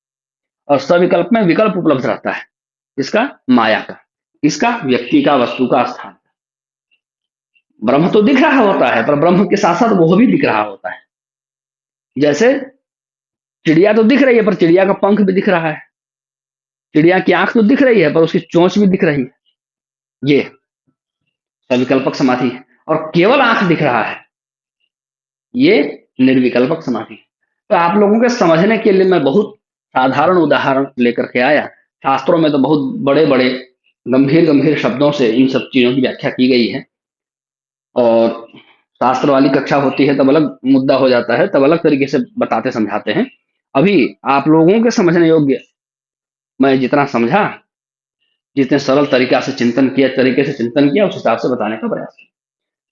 A: और सविकल्प में विकल्प उपलब्ध रहता है। किसका? माया का। किसका? व्यक्ति का, वस्तु का, स्थान। ब्रह्म तो दिख रहा होता है, पर ब्रह्म के साथ साथ वो भी दिख रहा होता है। जैसे चिड़िया तो दिख रही है, पर चिड़िया का पंख भी दिख रहा है। चिड़िया की आंख तो दिख रही है, पर उसकी चोंच भी दिख रही है। ये सविकल्पक समाधि है। और केवल आंख दिख रहा है, ये निर्विकल्पक समाधि। तो आप लोगों के समझने के लिए मैं बहुत साधारण उदाहरण लेकर के आया। शास्त्रों में तो बहुत बड़े बड़े गंभीर गंभीर शब्दों से इन सब चीजों की व्याख्या की गई है, और शास्त्र वाली कक्षा होती है तब अलग मुद्दा हो जाता है, तब अलग तरीके से बताते समझाते हैं। अभी आप लोगों के समझने योग्य मैं जितना समझा, जितने सरल तरीके से चिंतन किया, उस हिसाब से बताने का प्रयास किया।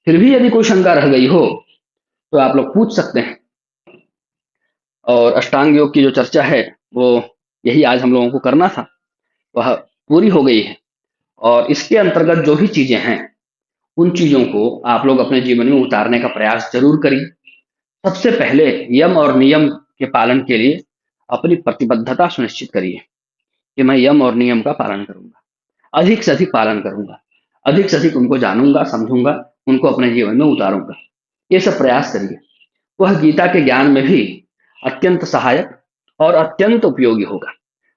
A: फिर भी यदि कोई शंका रह गई हो तो आप लोग पूछ सकते हैं। और अष्टांग योग की जो चर्चा है वो यही आज हम लोगों को करना था, वह पूरी हो गई है। और इसके अंतर्गत जो भी चीजें हैं, उन चीजों को आप लोग अपने जीवन में उतारने का प्रयास जरूर करिए। सबसे पहले यम और नियम के पालन के लिए अपनी प्रतिबद्धता सुनिश्चित करिए कि मैं यम और नियम का पालन करूंगा, अधिक से अधिक पालन करूंगा, अधिक से अधिक उनको जानूंगा, समझूंगा, उनको अपने जीवन में उतारूंगा। ये सब प्रयास करिए। वह गीता के ज्ञान में भी अत्यंत सहायक और अत्यंत उपयोगी होगा।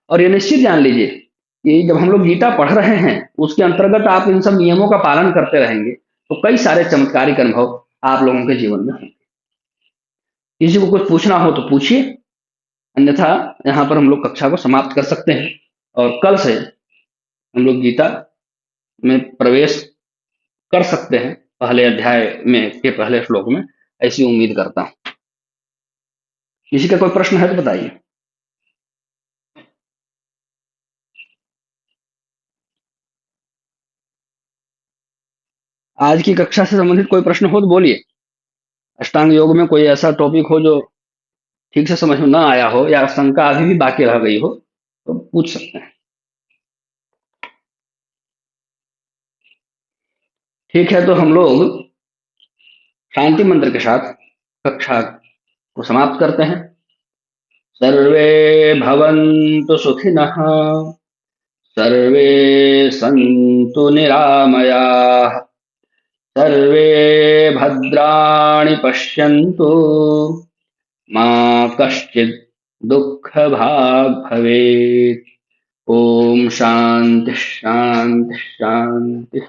A: और ये निश्चित जान लीजिए कि जब हम लोग गीता पढ़ रहे हैं, उसके अंतर्गत आप इन सब नियमों का पालन करते रहेंगे तो कई सारे चमत्कारिक अनुभव आप लोगों के जीवन में होंगे। किसी को कुछ पूछना हो तो पूछिए, अन्यथा यहाँ पर हम लोग कक्षा को समाप्त कर सकते हैं और कल से हम लोग गीता में प्रवेश कर सकते हैं, पहले अध्याय में के पहले श्लोक में, ऐसी उम्मीद करता हूं। किसी का कोई प्रश्न है तो बताइए। आज की कक्षा से संबंधित कोई प्रश्न हो तो बोलिए। अष्टांग योग में कोई ऐसा टॉपिक हो जो ठीक से समझ में ना आया हो या शंका अभी भी बाकी रह गई हो तो पूछ सकते हैं। ठीक है, तो हम लोग शांति मंत्र के साथ कक्षा को समाप्त करते हैं। सर्वे भवन्तु सुखिनः, सर्वे सन्तु निरामयाः, सर्वे भद्राणि पश्यन्तु, मा कश्चित् दुःखभाग् भवेत्। ओम शांति शांति शांति।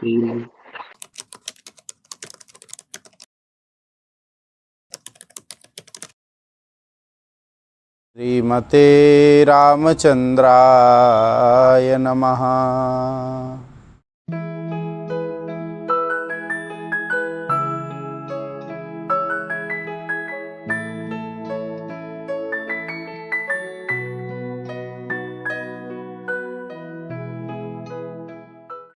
E: श्रीमते रामचंद्राय नमः।